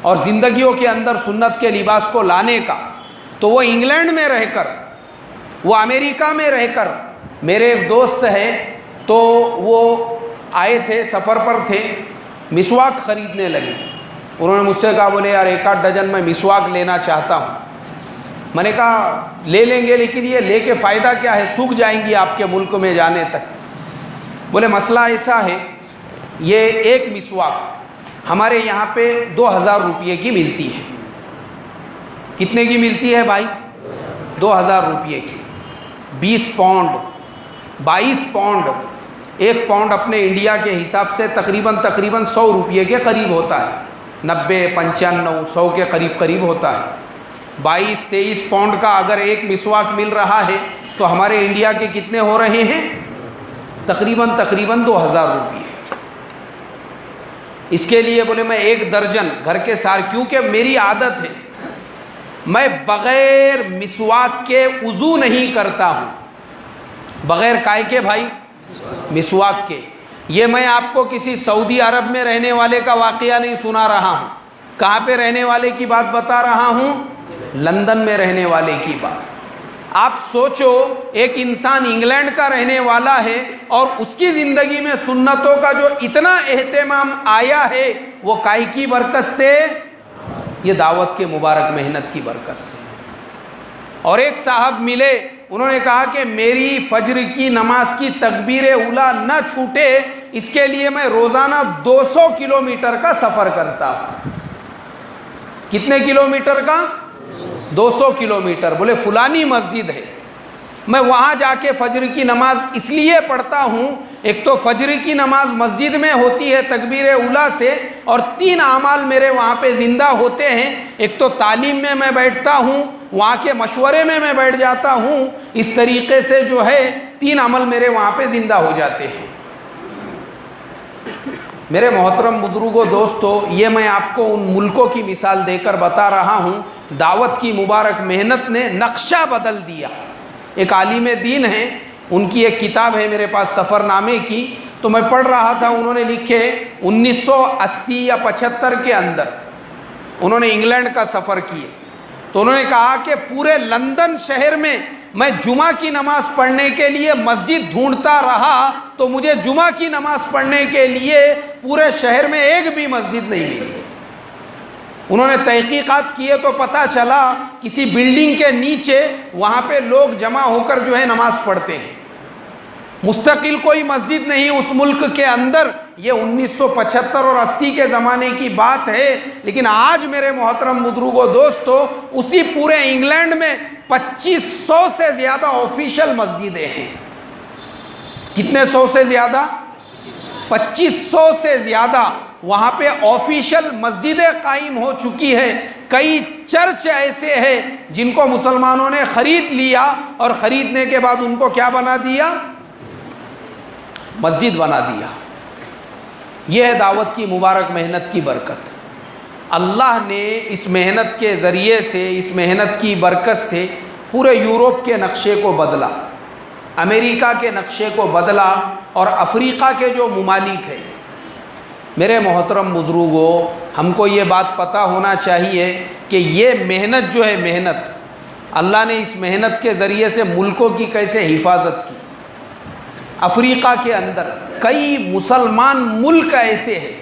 اور زندگیوں کے اندر سنت کے لباس کو لانے کا۔ تو وہ انگلینڈ میں رہ کر، وہ امریکہ میں رہ کر، میرے ایک دوست ہے تو وہ آئے تھے، سفر پر تھے، مسواک خریدنے لگے۔ انہوں نے مجھ سے کہا، بولے یار 1 ڈزن میں مسواک لینا چاہتا ہوں۔ میں نے کہا لے لیں گے، لیکن یہ لے کے فائدہ کیا ہے؟ سوکھ جائیں گی آپ کے ملک میں جانے تک۔ بولے مسئلہ ایسا ہے، یہ ایک مسواک ہمارے یہاں پہ 2000 روپے کی ملتی ہے۔ کتنے کی ملتی ہے بھائی؟ 2000 روپے کی۔ 20 پاؤنڈ، 22 پاؤنڈ، 1 پاؤنڈ اپنے انڈیا کے حساب سے تقریباً 100 روپے کے قریب ہوتا ہے، 90 95 100 کے قریب ہوتا ہے۔ 22-23 پاؤنڈ کا اگر ایک مسواک مل رہا ہے تو ہمارے انڈیا کے کتنے ہو رہے ہیں؟ تقریباً 2000 روپے۔ اس کے لیے بولے میں 1 درجن گھر کے کیونکہ میری عادت ہے میں بغیر مسواک کے وضو نہیں کرتا ہوں۔ بغیر کائے کے بھائی؟ مسواک کے۔ یہ میں آپ کو کسی سعودی عرب میں رہنے والے کا واقعہ نہیں سنا رہا ہوں۔ کہاں پہ رہنے والے کی بات بتا رہا ہوں؟ لندن میں رہنے والے کی بات۔ آپ سوچو، ایک انسان انگلینڈ کا رہنے والا ہے اور اس کی زندگی میں سنتوں کا جو اتنا اہتمام آیا ہے وہ کائے کی برکت سے؟ یہ دعوت کے مبارک محنت کی برکت سے۔ اور ایک صاحب ملے، انہوں نے کہا کہ میری فجر کی نماز کی تکبیر اولیٰ نہ چھوٹے، اس کے لیے میں روزانہ 200 کلومیٹر کا سفر کرتا ہوں۔ کتنے کلومیٹر کا؟ 200 کلومیٹر۔ بولے فلانی مسجد ہے، میں وہاں جا کے فجر کی نماز اس لیے پڑھتا ہوں، ایک تو فجر کی نماز مسجد میں ہوتی ہے تکبیر اولیٰ سے، اور 3 اعمال میرے وہاں پہ زندہ ہوتے ہیں۔ ایک تو تعلیم میں بیٹھتا ہوں، وہاں کے مشورے میں بیٹھ جاتا ہوں، اس طریقے سے جو ہے 3 عمل میرے وہاں پہ زندہ ہو جاتے ہیں۔ میرے محترم بزرگوں، دوستو، یہ میں آپ کو ان ملکوں کی مثال دے کر بتا رہا ہوں، دعوت کی مبارک محنت نے نقشہ بدل دیا۔ ایک عالم دین ہے، ان کی ایک کتاب ہے میرے پاس سفر نامے کی، تو میں پڑھ رہا تھا، انہوں نے لکھے 1980 یا 75 کے اندر انہوں نے انگلینڈ کا سفر کیے، تو انہوں نے کہا کہ پورے لندن شہر میں میں جمعہ کی نماز پڑھنے کے لیے مسجد ڈھونڈتا رہا تو مجھے جمعہ کی نماز پڑھنے کے لیے پورے شہر میں ایک بھی مسجد نہیں ملی۔ انہوں نے تحقیقات کیے تو پتہ چلا کسی بلڈنگ کے نیچے وہاں پہ لوگ جمع ہو کر جو ہے نماز پڑھتے ہیں، مستقل کوئی مسجد نہیں اس ملک کے اندر۔ یہ 1975 اور 80 کے زمانے کی بات ہے، لیکن آج میرے محترم بزرگوں، دوستو، اسی پورے انگلینڈ میں 2500 سے زیادہ آفیشل مسجدیں ہیں۔ کتنے 100 سے زیادہ؟ 2500 سے زیادہ وہاں پہ آفیشل مسجدیں قائم ہو چکی ہے۔ کئی چرچ ایسے ہیں جن کو مسلمانوں نے خرید لیا اور خریدنے کے بعد ان کو کیا بنا دیا؟ مسجد بنا دیا۔ یہ ہے دعوت کی مبارک محنت کی برکت۔ اللہ نے اس محنت کے ذریعے سے، اس محنت کی برکت سے پورے یورپ کے نقشے کو بدلا، امریکہ کے نقشے کو بدلا، اور افریقہ کے جو ممالک ہیں۔ میرے محترم بزرگوں، ہم کو یہ بات پتہ ہونا چاہیے کہ یہ محنت جو ہے، محنت اللہ نے اس محنت کے ذریعے سے ملکوں کی کیسے حفاظت کی۔ افریقہ کے اندر کئی مسلمان ملک ایسے ہیں،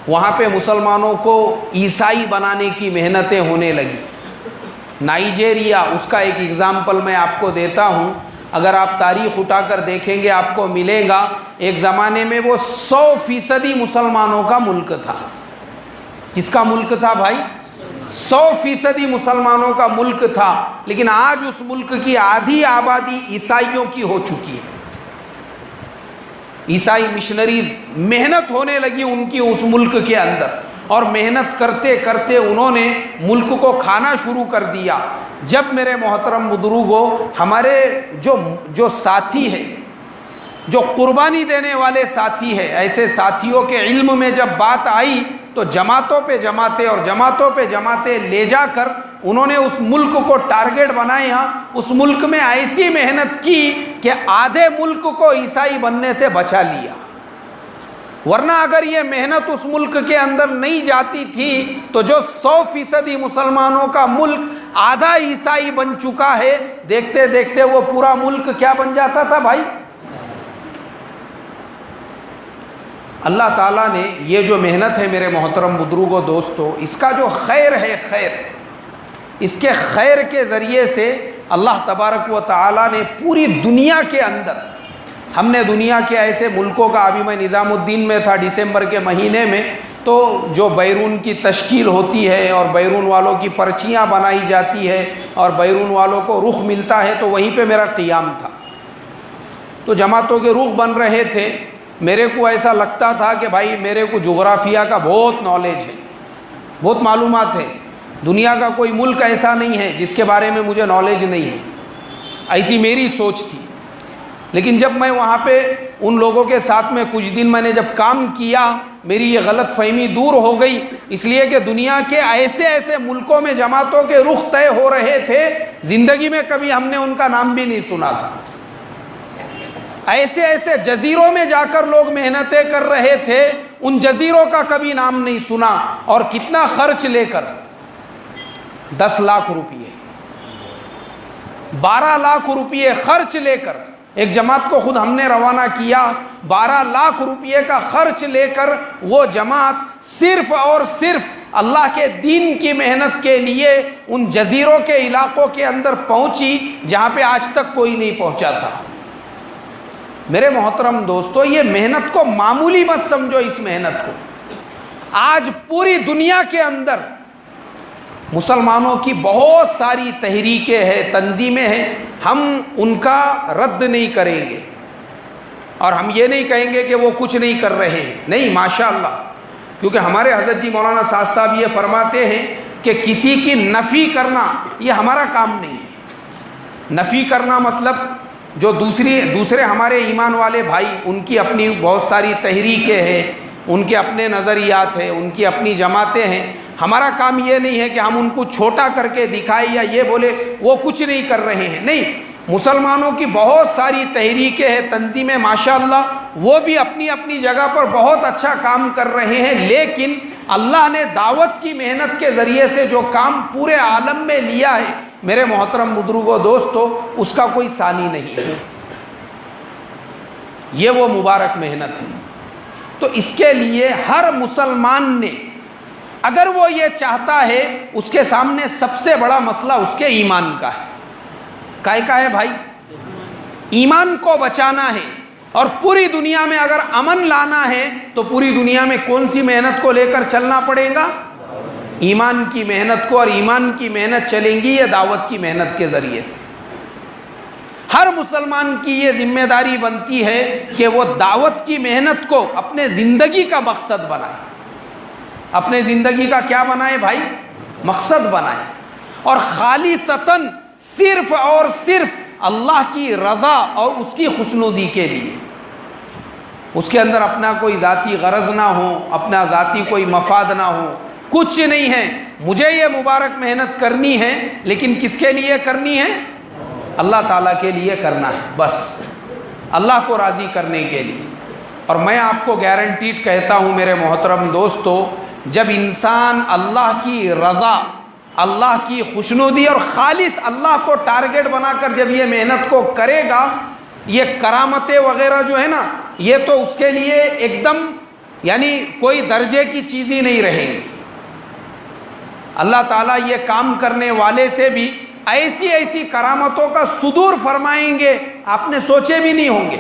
وہاں پہ مسلمانوں کو عیسائی بنانے کی محنتیں ہونے لگی۔ نائجیریا، اس کا ایک اگزامپل میں آپ کو دیتا ہوں، اگر آپ تاریخ اٹھا کر دیکھیں گے آپ کو ملے گا، ایک زمانے میں وہ 100% مسلمانوں کا ملک تھا۔ کس کا ملک تھا بھائی؟ 100% مسلمانوں کا ملک تھا، لیکن آج اس ملک کی آدھی آبادی عیسائیوں کی ہو چکی ہے۔ عیسائی مشنریز محنت ہونے لگی ان کی اس ملک کے اندر، اور محنت کرتے کرتے انہوں نے ملک کو کھانا شروع کر دیا۔ جب میرے محترم بزرگوں ہمارے جو ساتھی ہیں، جو قربانی دینے والے ساتھی ہیں، ایسے ساتھیوں کے علم میں جب بات آئی تو جماعتوں پہ جماعتیں لے جا کر انہوں نے اس ملک کو ٹارگٹ بنایا۔ اس ملک میں ایسی محنت کی کہ آدھے ملک کو عیسائی بننے سے بچا لیا، ورنہ اگر یہ محنت اس ملک کے اندر نہیں جاتی تھی تو جو 100% مسلمانوں کا ملک آدھا عیسائی بن چکا ہے، دیکھتے دیکھتے وہ پورا ملک کیا بن جاتا تھا بھائی؟ اللہ تعالیٰ نے یہ جو محنت ہے میرے محترم بزرگوں دوستو، اس کا جو خیر ہے، اس کے خیر کے ذریعے سے اللہ تبارک و تعالیٰ نے پوری دنیا کے اندر، ہم نے دنیا کے ایسے ملکوں کا، ابھی میں نظام الدین میں تھا دسمبر کے مہینے میں، تو جو بیرون کی تشکیل ہوتی ہے اور بیرون والوں کی پرچیاں بنائی جاتی ہے اور بیرون والوں کو رخ ملتا ہے، تو وہیں پہ میرا قیام تھا۔ تو جماعتوں کے رخ بن رہے تھے، میرے کو ایسا لگتا تھا کہ بھائی میرے کو جغرافیہ کا بہت نالج ہے، بہت معلومات ہے، دنیا کا کوئی ملک ایسا نہیں ہے جس کے بارے میں مجھے نالج نہیں ہے، ایسی میری سوچ تھی۔ لیکن جب میں وہاں پہ ان لوگوں کے ساتھ میں کچھ دن میں نے جب کام کیا، میری یہ غلط فہمی دور ہو گئی، اس لیے کہ دنیا کے ایسے ملکوں میں جماعتوں کے رخ طے ہو رہے تھے، زندگی میں کبھی ہم نے ان کا نام بھی نہیں سنا تھا۔ ایسے جزیروں میں جا کر لوگ محنتیں کر رہے تھے، ان جزیروں کا کبھی نام نہیں سنا، اور کتنا خرچ لے کر، 10 لاکھ روپئے، 12 لاکھ روپئے خرچ لے کر ایک جماعت کو خود ہم نے روانہ کیا۔ 12 لاکھ روپئے کا خرچ لے کر وہ جماعت صرف اور صرف اللہ کے دین کی محنت کے لیے ان جزیروں کے علاقوں کے اندر پہنچی جہاں پہ آج تک کوئی نہیں پہنچا تھا۔ میرے محترم دوستو، یہ محنت کو معمولی مت سمجھو، اس محنت کو آج پوری دنیا کے اندر مسلمانوں کی بہت ساری تحریکیں ہیں، تنظیمیں ہیں، ہم ان کا رد نہیں کریں گے اور ہم یہ نہیں کہیں گے کہ وہ کچھ نہیں کر رہے ہیں، نہیں، ماشاءاللہ، کیونکہ ہمارے حضرت جی مولانا سعد صاحب یہ فرماتے ہیں کہ کسی کی نفی کرنا یہ ہمارا کام نہیں ہے۔ نفی کرنا مطلب جو دوسرے ہمارے ایمان والے بھائی، ان کی اپنی بہت ساری تحریکیں ہیں، ان کے اپنے نظریات ہیں، ان کی اپنی جماعتیں ہیں، ہمارا کام یہ نہیں ہے کہ ہم ان کو چھوٹا کر کے دکھائیں یا یہ بولے وہ کچھ نہیں کر رہے ہیں، نہیں، مسلمانوں کی بہت ساری تحریکیں ہیں، تنظیمیں، ماشاءاللہ، وہ بھی اپنی اپنی جگہ پر بہت اچھا کام کر رہے ہیں، لیکن اللہ نے دعوت کی محنت کے ذریعے سے جو کام پورے عالم میں لیا ہے میرے محترم بزرگوں دوستو، اس کا کوئی ثانی نہیں ہے، یہ وہ مبارک محنت ہے۔ تو اس کے لیے ہر مسلمان نے، اگر وہ یہ چاہتا ہے، اس کے سامنے سب سے بڑا مسئلہ اس کے ایمان کا ہے۔ کائے کا ہے بھائی؟ ایمان کو بچانا ہے، اور پوری دنیا میں اگر امن لانا ہے تو پوری دنیا میں کون سی محنت کو لے کر چلنا پڑے گا؟ ایمان کی محنت کو، اور ایمان کی محنت چلیں گی یہ دعوت کی محنت کے ذریعے سے۔ ہر مسلمان کی یہ ذمہ داری بنتی ہے کہ وہ دعوت کی محنت کو اپنے زندگی کا مقصد بنائے، اپنے زندگی کا کیا بنائے بھائی؟ مقصد بنائے، اور خالصتاً صرف اور صرف اللہ کی رضا اور اس کی خوشنودی کے لیے، اس کے اندر اپنا کوئی ذاتی غرض نہ ہو، اپنا ذاتی کوئی مفاد نہ ہو، کچھ نہیں ہے۔ مجھے یہ مبارک محنت کرنی ہے، لیکن کس کے لیے کرنی ہے؟ اللہ تعالیٰ کے لیے کرنا ہے، بس اللہ کو راضی کرنے کے لیے۔ اور میں آپ کو گارنٹیڈ کہتا ہوں میرے محترم دوستو، جب انسان اللہ کی رضا، اللہ کی خوشنودی اور خالص اللہ کو ٹارگٹ بنا کر جب یہ محنت کو کرے گا، یہ کرامتیں وغیرہ جو ہے نا، یہ تو اس کے لیے ایک دم یعنی کوئی درجے کی چیز ہی نہیں رہیں گی۔ اللہ تعالیٰ یہ کام کرنے والے سے بھی ایسی ایسی کرامتوں کا صدور فرمائیں گے، آپ نے سوچے بھی نہیں ہوں گے۔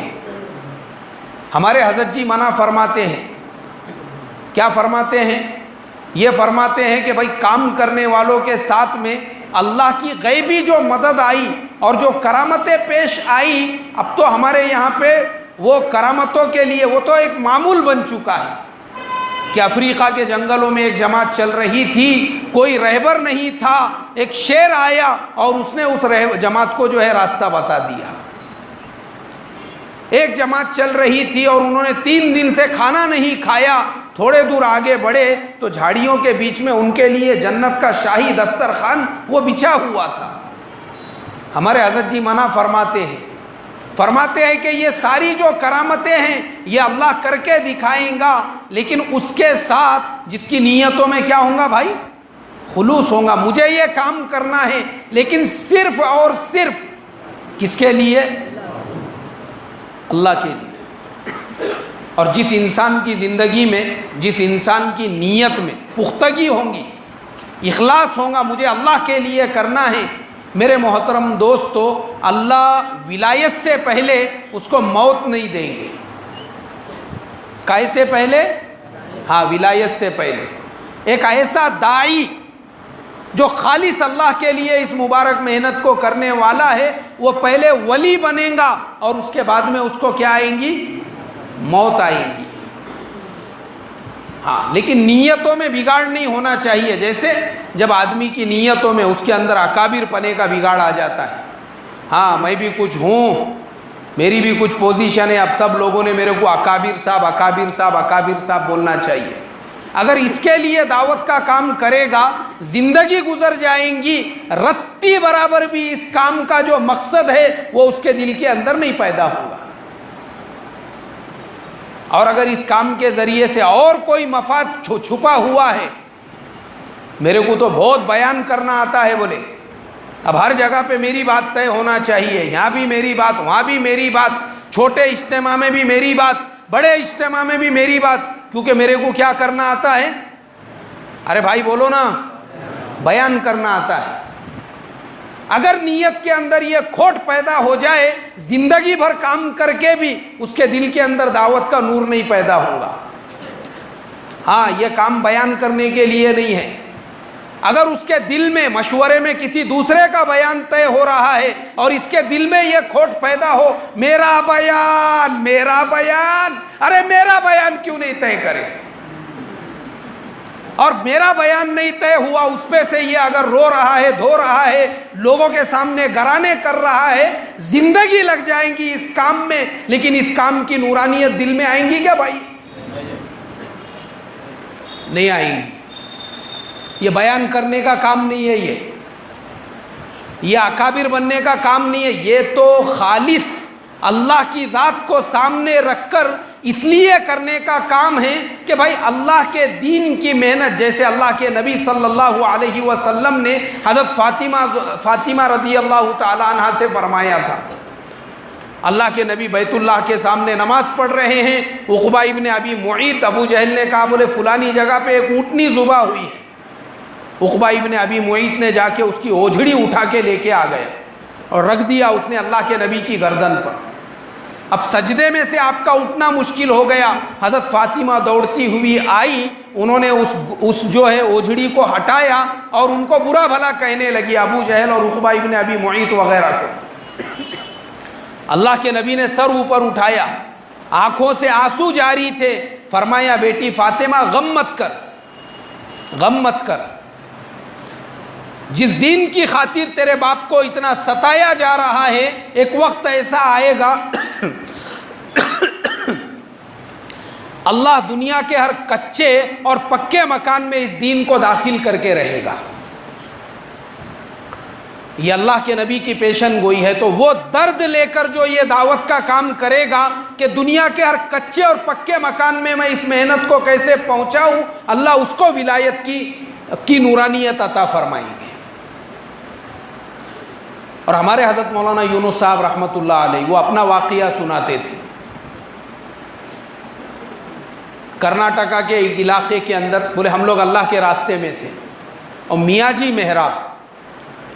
ہمارے حضرت جی منع فرماتے ہیں، کیا فرماتے ہیں؟ یہ فرماتے ہیں کہ بھائی کام کرنے والوں کے ساتھ میں اللہ کی غیبی جو مدد آئی اور جو کرامتیں پیش آئی، اب تو ہمارے یہاں پہ وہ کرامتوں کے لیے وہ تو ایک معمول بن چکا ہے، کہ افریقہ کے جنگلوں میں ایک جماعت چل رہی تھی، کوئی رہبر نہیں تھا، ایک شیر آیا اور اس نے اس جماعت کو جو ہے راستہ بتا دیا۔ ایک جماعت چل رہی تھی اور انہوں نے 3 دن سے کھانا نہیں کھایا، تھوڑے دور آگے بڑھے تو جھاڑیوں کے بیچ میں ان کے لیے جنت کا شاہی دسترخوان وہ بچھا ہوا تھا۔ ہمارے حضرت جی منع فرماتے ہیں کہ یہ ساری جو کرامتیں ہیں یہ اللہ کر کے دکھائیں گا، لیکن اس کے ساتھ جس کی نیتوں میں کیا ہوں گا بھائی؟ خلوص ہوگا۔ مجھے یہ کام کرنا ہے لیکن صرف اور صرف کس کے لیے؟ اللہ کے لیے۔ اور جس انسان کی زندگی میں، جس انسان کی نیت میں پختگی ہوں گی، اخلاص ہوگا، مجھے اللہ کے لیے کرنا ہے، میرے محترم دوستو، اللہ ولایت سے پہلے اس کو موت نہیں دیں گے۔ کیسے پہلے؟ ہاں، ولایت سے پہلے۔ ایک ایسا داعی جو خالص اللہ کے لیے اس مبارک محنت کو کرنے والا ہے، وہ پہلے ولی بنے گا اور اس کے بعد میں اس کو کیا آئیں گی؟ موت آئیں گی۔ ہاں، لیکن نیتوں میں بگاڑ نہیں ہونا چاہیے۔ جیسے جب آدمی کی نیتوں میں اس کے اندر اکابر پنے کا بگاڑ آ جاتا ہے، ہاں میں بھی کچھ ہوں، میری بھی کچھ پوزیشن ہے، اب سب لوگوں نے میرے کو اکابر صاحب اکابر صاحب اکابر صاحب بولنا چاہیے۔ اگر اس کے لیے دعوت کا کام کرے گا، زندگی گزر جائیں گی، رتی برابر بھی اس کام کا جو مقصد ہے وہ اس کے دل کے اندر نہیں پیدا ہوگا۔ اور اگر اس کام کے ذریعے سے اور کوئی مفاد چھپا ہوا ہے، میرے کو تو بہت بیان کرنا آتا ہے، بولے اب ہر جگہ پہ میری بات طے ہونا چاہیے، یہاں بھی میری بات، وہاں بھی میری بات، چھوٹے اجتماع میں بھی میری بات، بڑے اجتماع میں بھی میری بات، کیونکہ میرے کو کیا کرنا آتا ہے؟ ارے بھائی بولو نا، بیان کرنا آتا ہے۔ اگر نیت کے اندر یہ کھوٹ پیدا ہو جائے، زندگی بھر کام کر کے بھی اس کے دل کے اندر دعوت کا نور نہیں پیدا ہوگا۔ ہاں، یہ کام بیان کرنے کے لیے نہیں ہے۔ اگر اس کے دل میں مشورے میں کسی دوسرے کا بیان طے ہو رہا ہے اور اس کے دل میں یہ کھوٹ پیدا ہو، میرا بیان میرا بیان، ارے میرا بیان کیوں نہیں طے کرے؟ اور میرا بیان نہیں طے ہوا، اس پہ سے یہ اگر رو رہا ہے، دھو رہا ہے، لوگوں کے سامنے گرانے کر رہا ہے، زندگی لگ جائیں گی اس کام میں، لیکن اس کام کی نورانیت دل میں آئیں گی کیا بھائی؟ نہیں آئیں گی۔ یہ بیان کرنے کا کام نہیں ہے، یہ اکابر بننے کا کام نہیں ہے، یہ تو خالص اللہ کی ذات کو سامنے رکھ کر اس لیے کرنے کا کام ہے کہ بھائی اللہ کے دین کی محنت، جیسے اللہ کے نبی صلی اللہ علیہ وسلم نے حضرت فاطمہ رضی اللہ تعالی عنہ سے فرمایا تھا۔ اللہ کے نبی بیت اللہ کے سامنے نماز پڑھ رہے ہیں، عقبہ ابن ابی معیط، ابو جہل نے کہا بولے فلانی جگہ پہ ایک اونٹنی ذبح ہوئی ہے۔ عقبہ ابن ابی معیط نے جا کے اس کی اوجھڑی اٹھا کے لے کے آ گئے اور رکھ دیا اس نے اللہ کے نبی کی گردن پر۔ اب سجدے میں سے آپ کا اٹھنا مشکل ہو گیا، حضرت فاطمہ دوڑتی ہوئی آئی، انہوں نے اس جو ہے اوجھڑی کو ہٹایا اور ان کو برا بھلا کہنے لگی، ابو جہل اور عقبہ ابن ابی معیط وغیرہ کو۔ اللہ کے نبی نے سر اوپر اٹھایا، آنکھوں سے آنسو جاری تھے، فرمایا بیٹی فاطمہ غم مت کر، جس دین کی خاطر تیرے باپ کو اتنا ستایا جا رہا ہے، ایک وقت ایسا آئے گا اللہ دنیا کے ہر کچے اور پکے مکان میں اس دین کو داخل کر کے رہے گا۔ یہ اللہ کے نبی کی پیشن گوئی ہے۔ تو وہ درد لے کر جو یہ دعوت کا کام کرے گا کہ دنیا کے ہر کچے اور پکے مکان میں میں اس محنت کو کیسے پہنچاؤں، اللہ اس کو ولایت کی نورانیت عطا فرمائیں گے۔ اور ہمارے حضرت مولانا یونس صاحب رحمۃ اللہ علیہ وہ اپنا واقعہ سناتے تھے۔ کرناٹکا کے ایک علاقے کے اندر، بولے ہم لوگ اللہ کے راستے میں تھے، اور میاں جی محراب،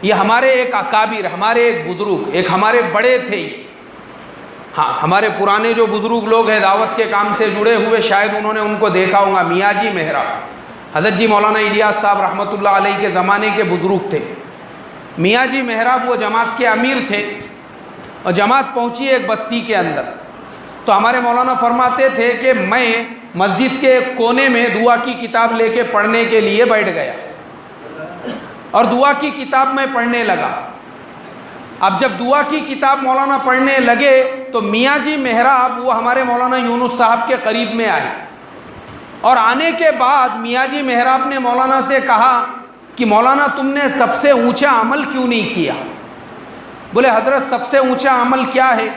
یہ ہمارے ایک اکابر، ہمارے ایک بزرگ، ایک ہمارے بڑے تھے یہ۔ ہاں، ہمارے پرانے جو بزرگ لوگ ہیں دعوت کے کام سے جڑے ہوئے، شاید انہوں نے ان کو دیکھا ہوگا، میاں جی محراب حضرت جی مولانا الیاس صاحب رحمۃ اللہ علیہ کے زمانے کے بزرگ تھے۔ میاں جی محراب وہ جماعت کے امیر تھے، اور جماعت پہنچی ایک بستی کے اندر، تو ہمارے مولانا فرماتے تھے کہ میں مسجد کے ایک کونے میں دعا کی کتاب لے کے پڑھنے کے لیے بیٹھ گیا اور دعا کی کتاب میں پڑھنے لگا۔ اب جب دعا کی کتاب مولانا پڑھنے لگے تو میاں جی محراب وہ ہمارے مولانا یونس صاحب کے قریب میں آئے، اور آنے کے بعد میاں جی محراب نے مولانا سے کہا کہ مولانا تم نے سب سے اونچا عمل کیوں نہیں کیا؟ بولے حضرت سب سے اونچا عمل کیا ہے؟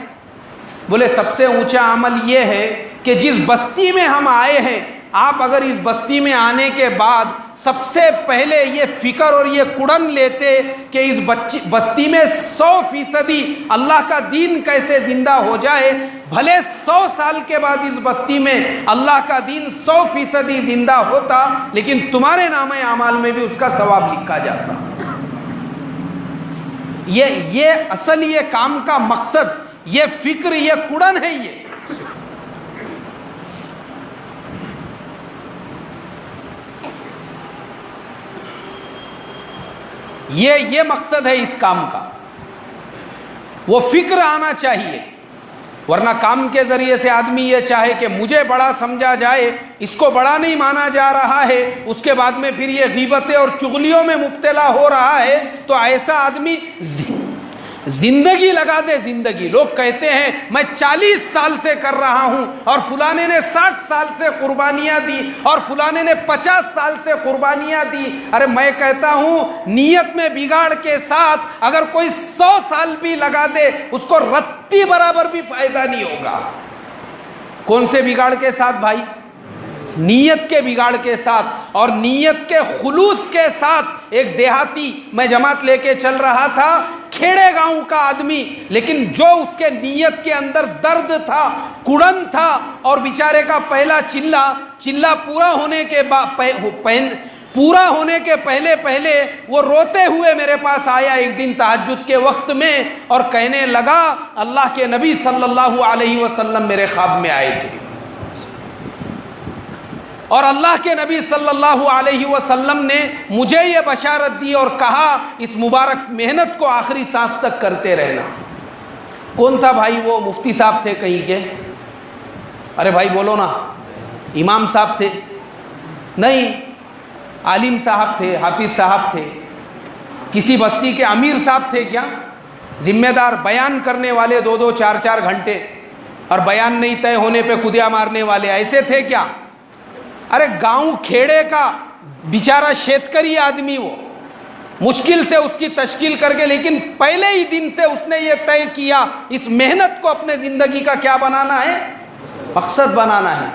بولے سب سے اونچا عمل یہ ہے کہ جس بستی میں ہم آئے ہیں، آپ اگر اس بستی میں آنے کے بعد سب سے پہلے یہ فکر اور یہ کڑن لیتے کہ اس بستی میں 100% اللہ کا دین کیسے زندہ ہو جائے، بھلے 100 سال کے بعد اس بستی میں اللہ کا دین 100% زندہ ہوتا، لیکن تمہارے نام اعمال میں بھی اس کا ثواب لکھا جاتا۔ یہ اصل یہ کام کا مقصد، یہ فکر، یہ کڑن ہے۔ یہ مقصد ہے اس کام کا، وہ فکر آنا چاہیے، ورنہ کام کے ذریعے سے آدمی یہ چاہے کہ مجھے بڑا سمجھا جائے، اس کو بڑا نہیں مانا جا رہا ہے، اس کے بعد میں پھر یہ غیبتیں اور چغلیوں میں مبتلا ہو رہا ہے، تو ایسا آدمی زندگی لگا دے۔ زندگی، لوگ کہتے ہیں میں 40 سال سے کر رہا ہوں اور فلانے نے 60 سال سے قربانیاں دی اور فلانے نے 50 سال سے قربانیاں دی۔ ارے میں کہتا ہوں نیت میں بگاڑ کے ساتھ اگر کوئی 100 سال بھی لگا دے اس کو رتی برابر بھی فائدہ نہیں ہوگا۔ کون سے بگاڑ کے ساتھ بھائی؟ نیت کے بگاڑ کے ساتھ، اور نیت کے خلوص کے ساتھ۔ ایک دیہاتی، میں جماعت لے کے چل رہا تھا، کھیڑے گاؤں کا آدمی، لیکن جو اس کے نیت کے اندر درد تھا، کڑن تھا، اور بیچارے کا پہلا چلہ پورا ہونے کے پہلے وہ روتے ہوئے میرے پاس آیا ایک دن تہجد کے وقت میں، اور کہنے لگا اللہ کے نبی صلی اللہ علیہ وسلم میرے خواب میں آئے تھے، اور اللہ کے نبی صلی اللہ علیہ وسلم نے مجھے یہ بشارت دی اور کہا اس مبارک محنت کو آخری سانس تک کرتے رہنا۔ کون تھا بھائی وہ؟ مفتی صاحب تھے کہیں کے؟ ارے بھائی بولو نا، امام صاحب تھے؟ نہیں، عالم صاحب تھے، حافظ صاحب تھے، کسی بستی کے امیر صاحب تھے کیا؟ ذمہ دار، بیان کرنے والے 2-2 4-4 گھنٹے، اور بیان نہیں طے ہونے پہ کدیا مارنے والے، ایسے تھے کیا؟ ارے گاؤں کھیڑے کا بیچارہ شیتکری آدمی، وہ مشکل سے اس کی تشکیل کر کے، لیکن پہلے ہی دن سے اس نے یہ طے کیا اس محنت کو اپنے زندگی کا کیا بنانا ہے؟ مقصد بنانا ہے۔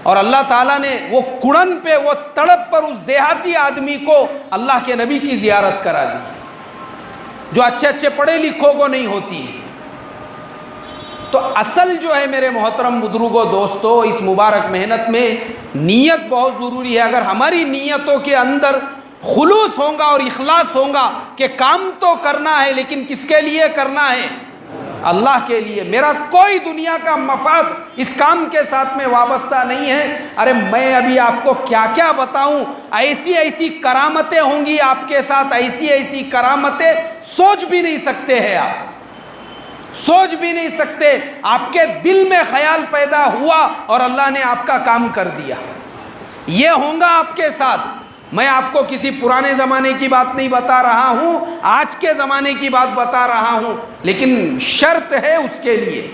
اور اللہ تعالیٰ نے وہ کڑن پہ، وہ تڑپ پر اس دیہاتی آدمی کو اللہ کے نبی کی زیارت کرا دی، جو اچھے پڑھے لکھوں کو نہیں ہوتی ہے۔ تو اصل جو ہے میرے محترم بزرگوں، دوستو، اس مبارک محنت میں نیت بہت ضروری ہے۔ اگر ہماری نیتوں کے اندر خلوص ہوگا اور اخلاص ہوگا کہ کام تو کرنا ہے، لیکن کس کے لیے کرنا ہے؟ اللہ کے لیے۔ میرا کوئی دنیا کا مفاد اس کام کے ساتھ میں وابستہ نہیں ہے۔ ارے میں ابھی آپ کو کیا کیا بتاؤں، ایسی کرامتیں ہوں گی آپ کے ساتھ، ایسی کرامتیں سوچ بھی نہیں سکتے ہیں، آپ سوچ بھی نہیں سکتے۔ آپ کے دل میں خیال پیدا ہوا اور اللہ نے آپ کا کام کر دیا، یہ ہوگا آپ کے ساتھ۔ میں آپ کو کسی پرانے زمانے کی بات نہیں بتا رہا ہوں، آج کے زمانے کی بات بتا رہا ہوں، لیکن شرط ہے اس کے لیے،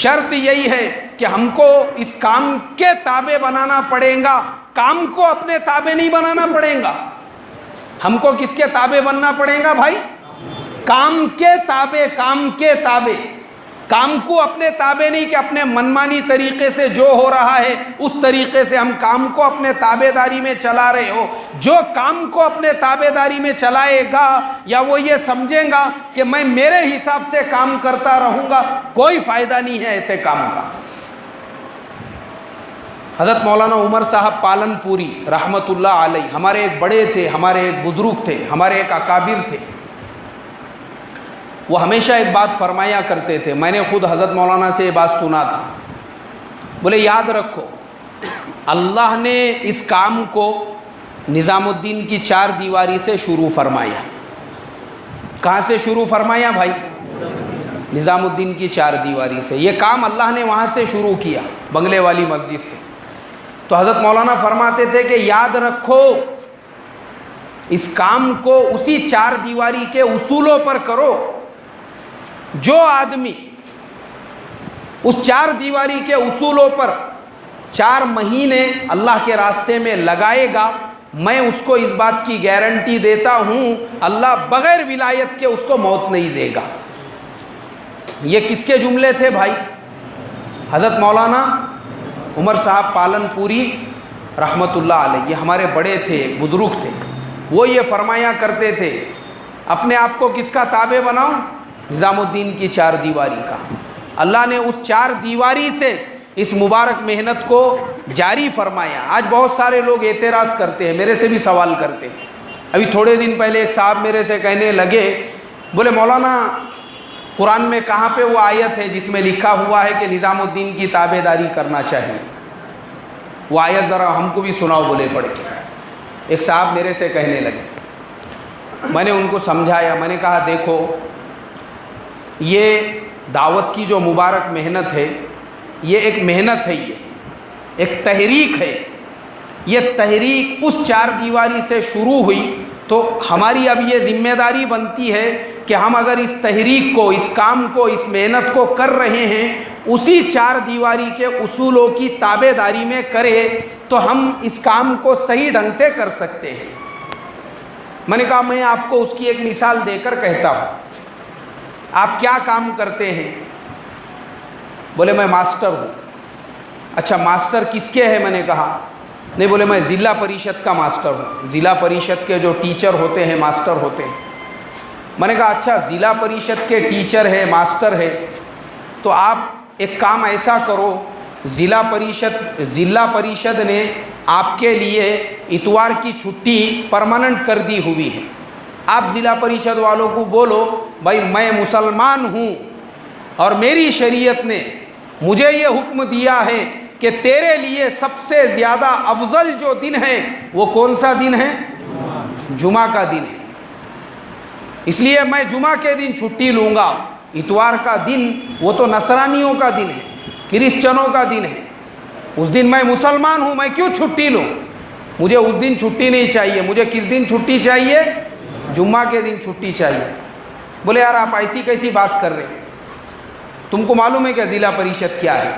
شرط یہی ہے کہ ہم کو اس کام کے تابع بنانا پڑے گا، کام کو اپنے تابع نہیں بنانا پڑے گا۔ ہم کو کس کے تابع بننا پڑے گا بھائی؟ کام کے تابع، کام کے تابع، کام کو اپنے تابع نہیں کہ اپنے منمانی طریقے سے جو ہو رہا ہے اس طریقے سے ہم کام کو اپنے تابع داری میں چلا رہے ہو۔ جو کام کو اپنے تابع داری میں چلائے گا یا وہ یہ سمجھے گا کہ میں میرے حساب سے کام کرتا رہوں گا، کوئی فائدہ نہیں ہے ایسے کام کا۔ حضرت مولانا عمر صاحب پالن پوری رحمت اللہ علیہ ہمارے ایک بڑے تھے، ہمارے ایک بزرگ تھے، ہمارے ایک اکابر تھے۔ وہ ہمیشہ ایک بات فرمایا کرتے تھے، میں نے خود حضرت مولانا سے یہ بات سنا تھا، بولے یاد رکھو اللہ نے اس کام کو نظام الدین کی 4 دیواری سے شروع فرمایا۔ کہاں سے شروع فرمایا بھائی؟ نظام الدین کی چار دیواری سے. یہ کام اللہ نے وہاں سے شروع کیا، بنگلے والی مسجد سے. تو حضرت مولانا فرماتے تھے کہ یاد رکھو اس کام کو اسی چار دیواری کے اصولوں پر کرو. جو آدمی اس چار دیواری کے اصولوں پر 4 مہینے اللہ کے راستے میں لگائے گا، میں اس کو اس بات کی گارنٹی دیتا ہوں اللہ بغیر ولایت کے اس کو موت نہیں دے گا. یہ کس کے جملے تھے بھائی؟ حضرت مولانا عمر صاحب پالن پوری رحمۃ اللہ علیہ. یہ ہمارے بڑے تھے، بزرگ تھے. وہ یہ فرمایا کرتے تھے اپنے آپ کو کس کا تابع بناؤ؟ نظام الدین کی چار دیواری کا. اللہ نے اس چار دیواری سے اس مبارک محنت کو جاری فرمایا. آج بہت سارے لوگ اعتراض کرتے ہیں، میرے سے بھی سوال کرتے ہیں. ابھی تھوڑے دن پہلے ایک صاحب میرے سے کہنے لگے، بولے مولانا قرآن میں کہاں پہ وہ آیت ہے جس میں لکھا ہوا ہے کہ نظام الدین کی تابع داری کرنا چاہیے؟ وہ آیت ذرا ہم کو بھی سناؤ بولے پڑھ کے. ایک صاحب میرے سے کہنے لگے. میں نے ان کو سمجھایا، میں نے کہا دیکھو یہ دعوت کی جو مبارک محنت ہے، یہ ایک محنت ہے، یہ ایک تحریک ہے. یہ تحریک اس چار دیواری سے شروع ہوئی تو ہماری اب یہ ذمہ داری بنتی ہے کہ ہم اگر اس تحریک کو، اس کام کو، اس محنت کو کر رہے ہیں اسی چار دیواری کے اصولوں کی تابع داری میں کریں تو ہم اس کام کو صحیح ڈھنگ سے کر سکتے ہیں. میں نے کہا میں آپ کو اس کی ایک مثال دے کر کہتا ہوں. آپ کیا کام کرتے ہیں؟ بولے میں ماسٹر ہوں. اچھا ماسٹر کس کے ہے؟ میں نے کہا نہیں. بولے میں ضلع پریشد کا ماسٹر ہوں. ضلع پریشد کے جو ٹیچر ہوتے ہیں ماسٹر ہوتے ہیں. میں نے کہا اچھا ضلع پریشد کے ٹیچر ہے، ماسٹر ہے، تو آپ ایک کام ایسا کرو، ضلع پریشد نے آپ کے لیے اتوار کی چھٹی پرماننٹ کر دی ہوئی ہے. آپ ضلع پریشد والوں کو بولو بھائی میں مسلمان ہوں اور میری شریعت نے مجھے یہ حکم دیا ہے کہ تیرے لیے سب سے زیادہ افضل جو دن ہے وہ کون سا دن ہے؟ جمعہ کا دن ہے. اس لیے میں جمعہ کے دن چھٹی لوں گا. اتوار کا دن وہ تو نصرانیوں کا دن ہے، کرسچنوں کا دن ہے. اس دن میں مسلمان ہوں، میں کیوں چھٹی لوں؟ مجھے اس دن چھٹی نہیں چاہیے. مجھے کس دن چھٹی چاہیے؟ جمعہ کے دن چھٹی چاہیے. بولے یار آپ ایسی کیسی بات کر رہے ہیں؟ تم کو معلوم ہے کہ ضلع پریشد کیا ہے؟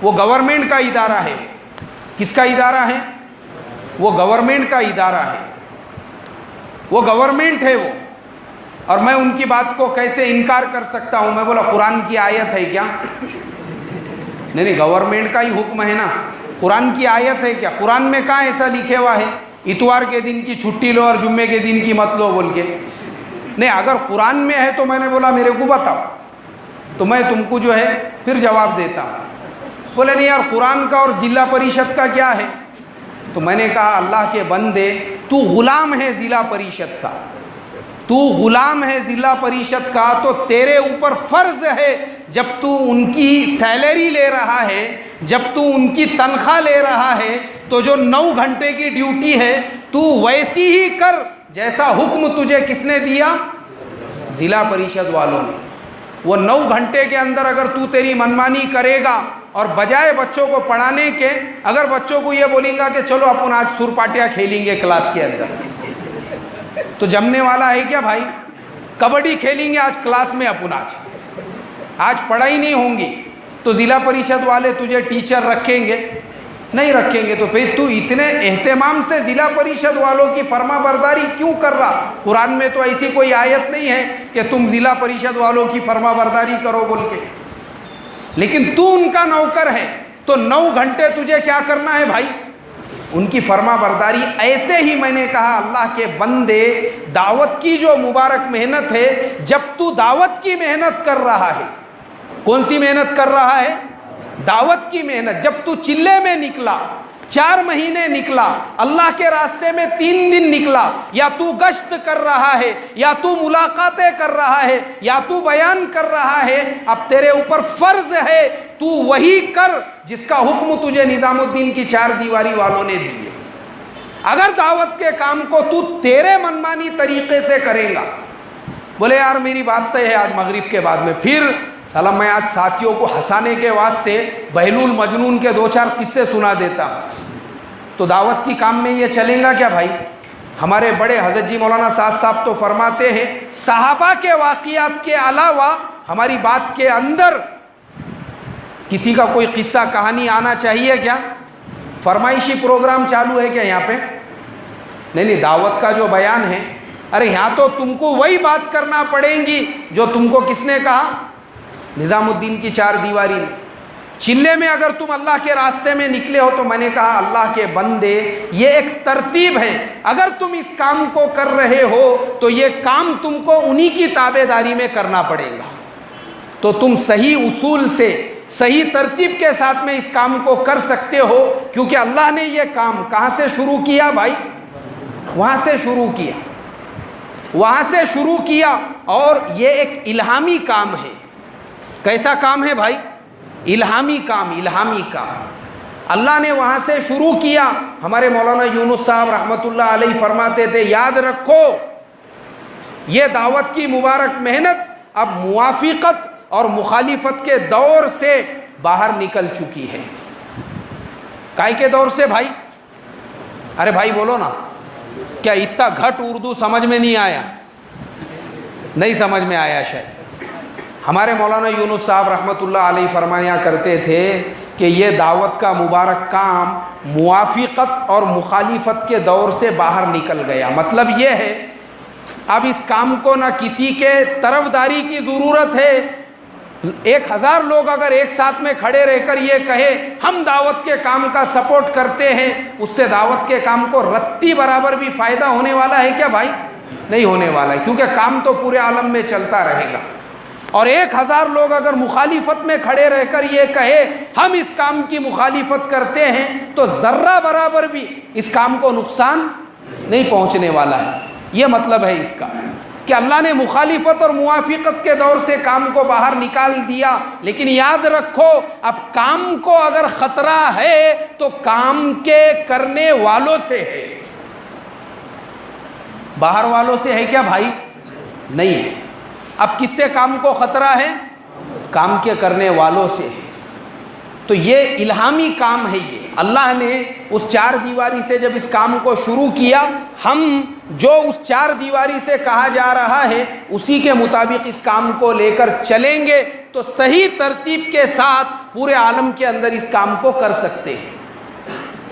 وہ گورنمنٹ کا ادارہ ہے. کس کا ادارہ ہے؟ وہ گورنمنٹ کا ادارہ ہے. وہ گورنمنٹ ہے وہ. اور میں ان کی بات کو کیسے انکار کر سکتا ہوں؟ میں بولا قرآن کی آیت ہے کیا؟ نہیں گورنمنٹ کا ہی حکم ہے نا. قرآن کی آیت ہے کیا؟ قرآن میں کہاں ایسا لکھے ہوا ہے اتوار کے دن کی چھٹی لو اور جمعے کے دن کی مت لو بول کے؟ نہیں اگر قرآن میں ہے تو میں نے بولا میرے کو بتاؤ تو میں تم کو جو ہے پھر جواب دیتا ہوں. بولے نہیں یار قرآن کا اور ضلع پریشد کا کیا ہے؟ تو میں نے کہا اللہ کے بندے تو غلام ہے ضلع پریشد کا. تو غلام ہے ضلع پریشد کا تو تیرے اوپر فرض ہے جب تو ان کی سیلری لے رہا ہے، جب تو ان کی تنخواہ لے رہا ہے تو جو 9 گھنٹے کی ڈیوٹی ہے تو ویسی ہی کر جیسا حکم تجھے کس نے دیا؟ ضلع پریشد والوں نے. وہ 9 گھنٹے کے اندر اگر تو تیری منمانی کرے گا اور بجائے بچوں کو پڑھانے کے اگر بچوں کو یہ بولیں گا کہ چلو اپن آج سور پاٹیاں کھیلیں گے کلاس کے اندر، تو جمنے والا ہے کیا بھائی؟ کبڈی کھیلیں گے آج کلاس میں اپن، آج پڑھائی نہیں ہوں گی تو ضلع پریشد والے تجھے ٹیچر رکھیں گے؟ نہیں رکھیں گے. تو پھر تو اتنے اہتمام سے ضلع پریشد والوں کی فرما برداری کیوں کر رہا؟ قرآن میں تو ایسی کوئی آیت نہیں ہے کہ تم ضلع پریشد والوں کی فرما برداری کرو بول کے. لیکن تو ان کا نوکر ہے تو 9 گھنٹے تجھے کیا کرنا ہے بھائی؟ ان کی فرما برداری. ایسے ہی میں نے کہا اللہ کے بندے دعوت کی جو مبارک محنت ہے، جب تو دعوت کی محنت کر رہا ہے، کون سی محنت کر رہا ہے؟ دعوت کی محنت. جب تو چلے میں نکلا، 4 مہینے نکلا، اللہ کے راستے میں 3 دن نکلا، یا تو گشت کر رہا ہے، یا تو ملاقاتیں کر رہا ہے، یا تو بیان کر رہا ہے، اب تیرے اوپر فرض ہے تو وہی کر جس کا حکم تجھے نظام الدین کی 4 دیواری والوں نے دی ہے. اگر دعوت کے کام کو تو تیرے منمانی طریقے سے کرے گا بولے یار میری بات طے ہے آج مغرب کے بعد میں پھر سلام میں آج ساتھیوں کو ہنسانے کے واسطے بہلول مجنون کے 2-4 قصے سنا دیتا ہوں۔ تو دعوت کی کام میں یہ چلیں گا کیا بھائی؟ ہمارے بڑے حضرت جی مولانا سعد صاحب تو فرماتے ہیں صحابہ کے واقعات کے علاوہ ہماری بات کے اندر کسی کا کوئی قصہ کہانی آنا چاہیے کیا؟ فرمائشی پروگرام چالو ہے کیا یہاں پہ؟ نہیں، دعوت کا جو بیان ہے، ارے یہاں تو تم کو وہی بات کرنا پڑیں گی جو تم کو کس نے کہا؟ نظام الدین کی 4 دیواری میں۔ چلے میں اگر تم اللہ کے راستے میں نکلے ہو تو میں نے کہا اللہ کے بندے یہ ایک ترتیب ہے، اگر تم اس کام کو کر رہے ہو تو یہ کام تم کو انہی کی تابع داری میں کرنا پڑے گا، تو تم صحیح اصول سے صحیح ترتیب کے ساتھ میں اس کام کو کر سکتے ہو، کیونکہ اللہ نے یہ کام کہاں سے شروع کیا بھائی؟ وہاں سے شروع کیا، وہاں سے شروع کیا، اور یہ ایک الہامی کام ہے۔ کیسا کام ہے بھائی؟ الہامی کام، الہامی کام۔ اللہ نے وہاں سے شروع کیا۔ ہمارے مولانا یونس صاحب رحمۃ اللہ علیہ فرماتے تھے یاد رکھو یہ دعوت کی مبارک محنت اب موافقت اور مخالفت کے دور سے باہر نکل چکی ہے۔ کائے کے دور سے بھائی؟ ارے بھائی بولو نا، کیا اتنا گھٹ اردو سمجھ میں نہیں آیا؟ نہیں سمجھ میں آیا شاید۔ ہمارے مولانا یونس صاحب رحمۃ اللہ علیہ فرمایا کرتے تھے کہ یہ دعوت کا مبارک کام موافقت اور مخالفت کے دور سے باہر نکل گیا۔ مطلب یہ ہے اب اس کام کو نہ کسی کے طرفداری کی ضرورت ہے۔ 1000 لوگ اگر ایک ساتھ میں کھڑے رہ کر یہ کہے ہم دعوت کے کام کا سپورٹ کرتے ہیں، اس سے دعوت کے کام کو رتی برابر بھی فائدہ ہونے والا ہے کیا بھائی؟ نہیں ہونے والا ہے، کیونکہ کام تو پورے عالم میں چلتا رہے گا۔ اور 1000 لوگ اگر مخالفت میں کھڑے رہ کر یہ کہے ہم اس کام کی مخالفت کرتے ہیں تو ذرہ برابر بھی اس کام کو نقصان نہیں پہنچنے والا ہے۔ یہ مطلب ہے اس کا کہ اللہ نے مخالفت اور موافقت کے دور سے کام کو باہر نکال دیا، لیکن یاد رکھو اب کام کو اگر خطرہ ہے تو کام کے کرنے والوں سے ہے، باہر والوں سے ہے کیا بھائی؟ نہیں ہے۔ اب کس سے کام کو خطرہ ہے؟ کام کے کرنے والوں سے ہے۔ تو یہ الہامی کام ہے۔ یہ اللہ نے اس 4 دیواری سے جب اس کام کو شروع کیا، ہم جو اس 4 دیواری سے کہا جا رہا ہے اسی کے مطابق اس کام کو لے کر چلیں گے تو صحیح ترتیب کے ساتھ پورے عالم کے اندر اس کام کو کر سکتے ہیں۔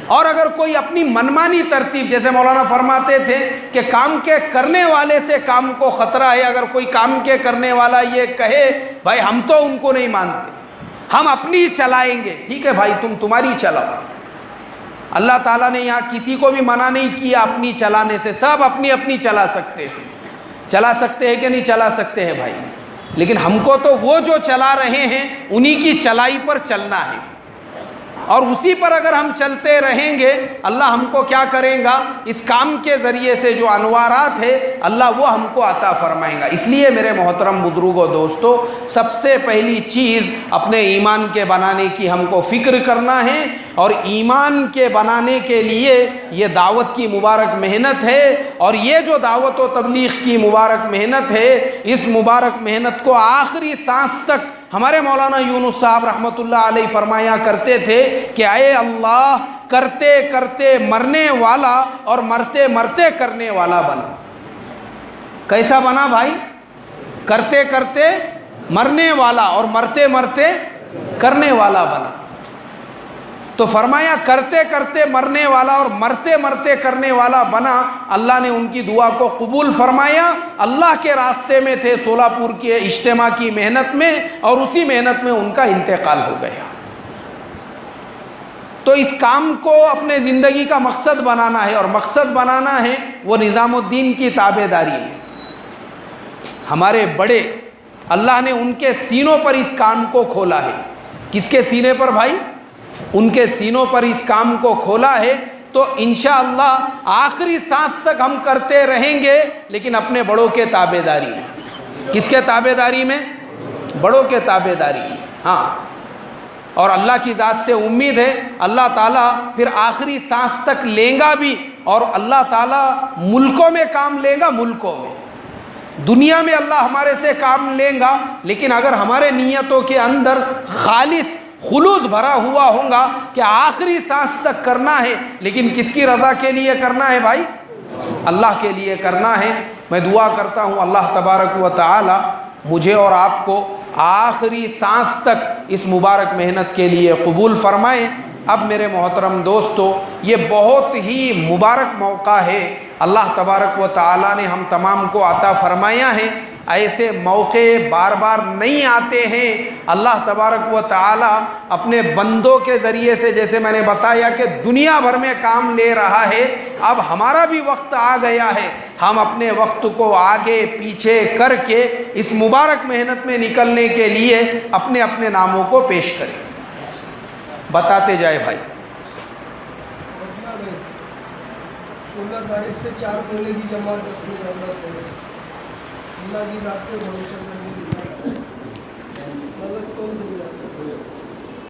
اور اگر کوئی اپنی منمانی ترتیب، جیسے مولانا فرماتے تھے کہ کام کے کرنے والے سے کام کو خطرہ ہے، اگر کوئی کام کے کرنے والا یہ کہے بھائی ہم تو ان کو نہیں مانتے، ہم اپنی چلائیں گے، ٹھیک ہے بھائی تمہاری چلاؤ۔ اللہ تعالیٰ نے یہاں کسی کو بھی منع نہیں کیا اپنی چلانے سے، سب اپنی اپنی چلا سکتے ہیں۔ چلا سکتے ہیں کہ نہیں چلا سکتے ہیں بھائی؟ لیکن ہم کو تو وہ جو چلا رہے ہیں انہی کی چلائی پر چلنا ہے، اور اسی پر اگر ہم چلتے رہیں گے اللہ ہم کو کیا کرے گا؟ اس کام کے ذریعے سے جو انوارات ہے اللہ وہ ہم کو عطا فرمائے گا۔ اس لیے میرے محترم بزرگوں دوستو، سب سے پہلی چیز اپنے ایمان کے بنانے کی ہم کو فکر کرنا ہے، اور ایمان کے بنانے کے لیے یہ دعوت کی مبارک محنت ہے، اور یہ جو دعوت و تبلیغ کی مبارک محنت ہے اس مبارک محنت کو آخری سانس تک ہمارے مولانا یونس صاحب رحمۃ اللہ علیہ فرمایا کرتے تھے کہ اے اللہ کرتے کرتے مرنے والا اور مرتے مرتے کرنے والا بنا۔ کیسا بنا بھائی؟ کرتے کرتے مرنے والا اور مرتے مرتے کرنے والا بنا۔ تو فرمایا کرتے کرتے مرنے والا اور مرتے مرتے کرنے والا بنا۔ اللہ نے ان کی دعا کو قبول فرمایا۔ اللہ کے راستے میں تھے سولاپور کے اجتماع کی محنت میں، اور اسی محنت میں ان کا انتقال ہو گیا۔ تو اس کام کو اپنے زندگی کا مقصد بنانا ہے، اور مقصد بنانا ہے وہ نظام الدین کی تابع داری ہے۔ ہمارے بڑے اللہ نے ان کے سینوں پر اس کام کو کھولا ہے۔ کس کے سینے پر بھائی؟ ان کے سینوں پر اس کام کو کھولا ہے۔ تو انشاءاللہ آخری سانس تک ہم کرتے رہیں گے، لیکن اپنے بڑوں کے تابع داری میں۔ کس کے تابع داری میں؟ بڑوں کے تابع داری میں، ہاں۔ اور اللہ کی ذات سے امید ہے اللہ تعالیٰ پھر آخری سانس تک لیں گا بھی، اور اللہ تعالیٰ ملکوں میں کام لے گا، ملکوں میں۔ دنیا میں اللہ ہمارے سے کام لیں گا، لیکن اگر ہمارے نیتوں کے اندر خالص خلوص بھرا ہوا ہوگا کہ آخری سانس تک کرنا ہے، لیکن کس کی رضا کے لیے کرنا ہے بھائی؟ اللہ کے لیے کرنا ہے۔ میں دعا کرتا ہوں اللہ تبارک و تعالی مجھے اور آپ کو آخری سانس تک اس مبارک محنت کے لیے قبول فرمائے۔ اب میرے محترم دوستو، یہ بہت ہی مبارک موقع ہے، اللہ تبارک و تعالی نے ہم تمام کو عطا فرمایا ہے۔ ایسے موقع بار بار نہیں آتے ہیں۔ اللہ تبارک و تعالی اپنے بندوں کے ذریعے سے، جیسے میں نے بتایا کہ دنیا بھر میں کام لے رہا ہے، اب ہمارا بھی وقت آ گیا ہے، ہم اپنے وقت کو آگے پیچھے کر کے اس مبارک محنت میں نکلنے کے لیے اپنے اپنے ناموں کو پیش کریں۔ بتاتے جائے بھائی۔ 16 تاریخ سے 4 تولے کی جماعت اپنی اللہ کی ذات پہ بھروسہ کرنے کی مدد کون دے گا؟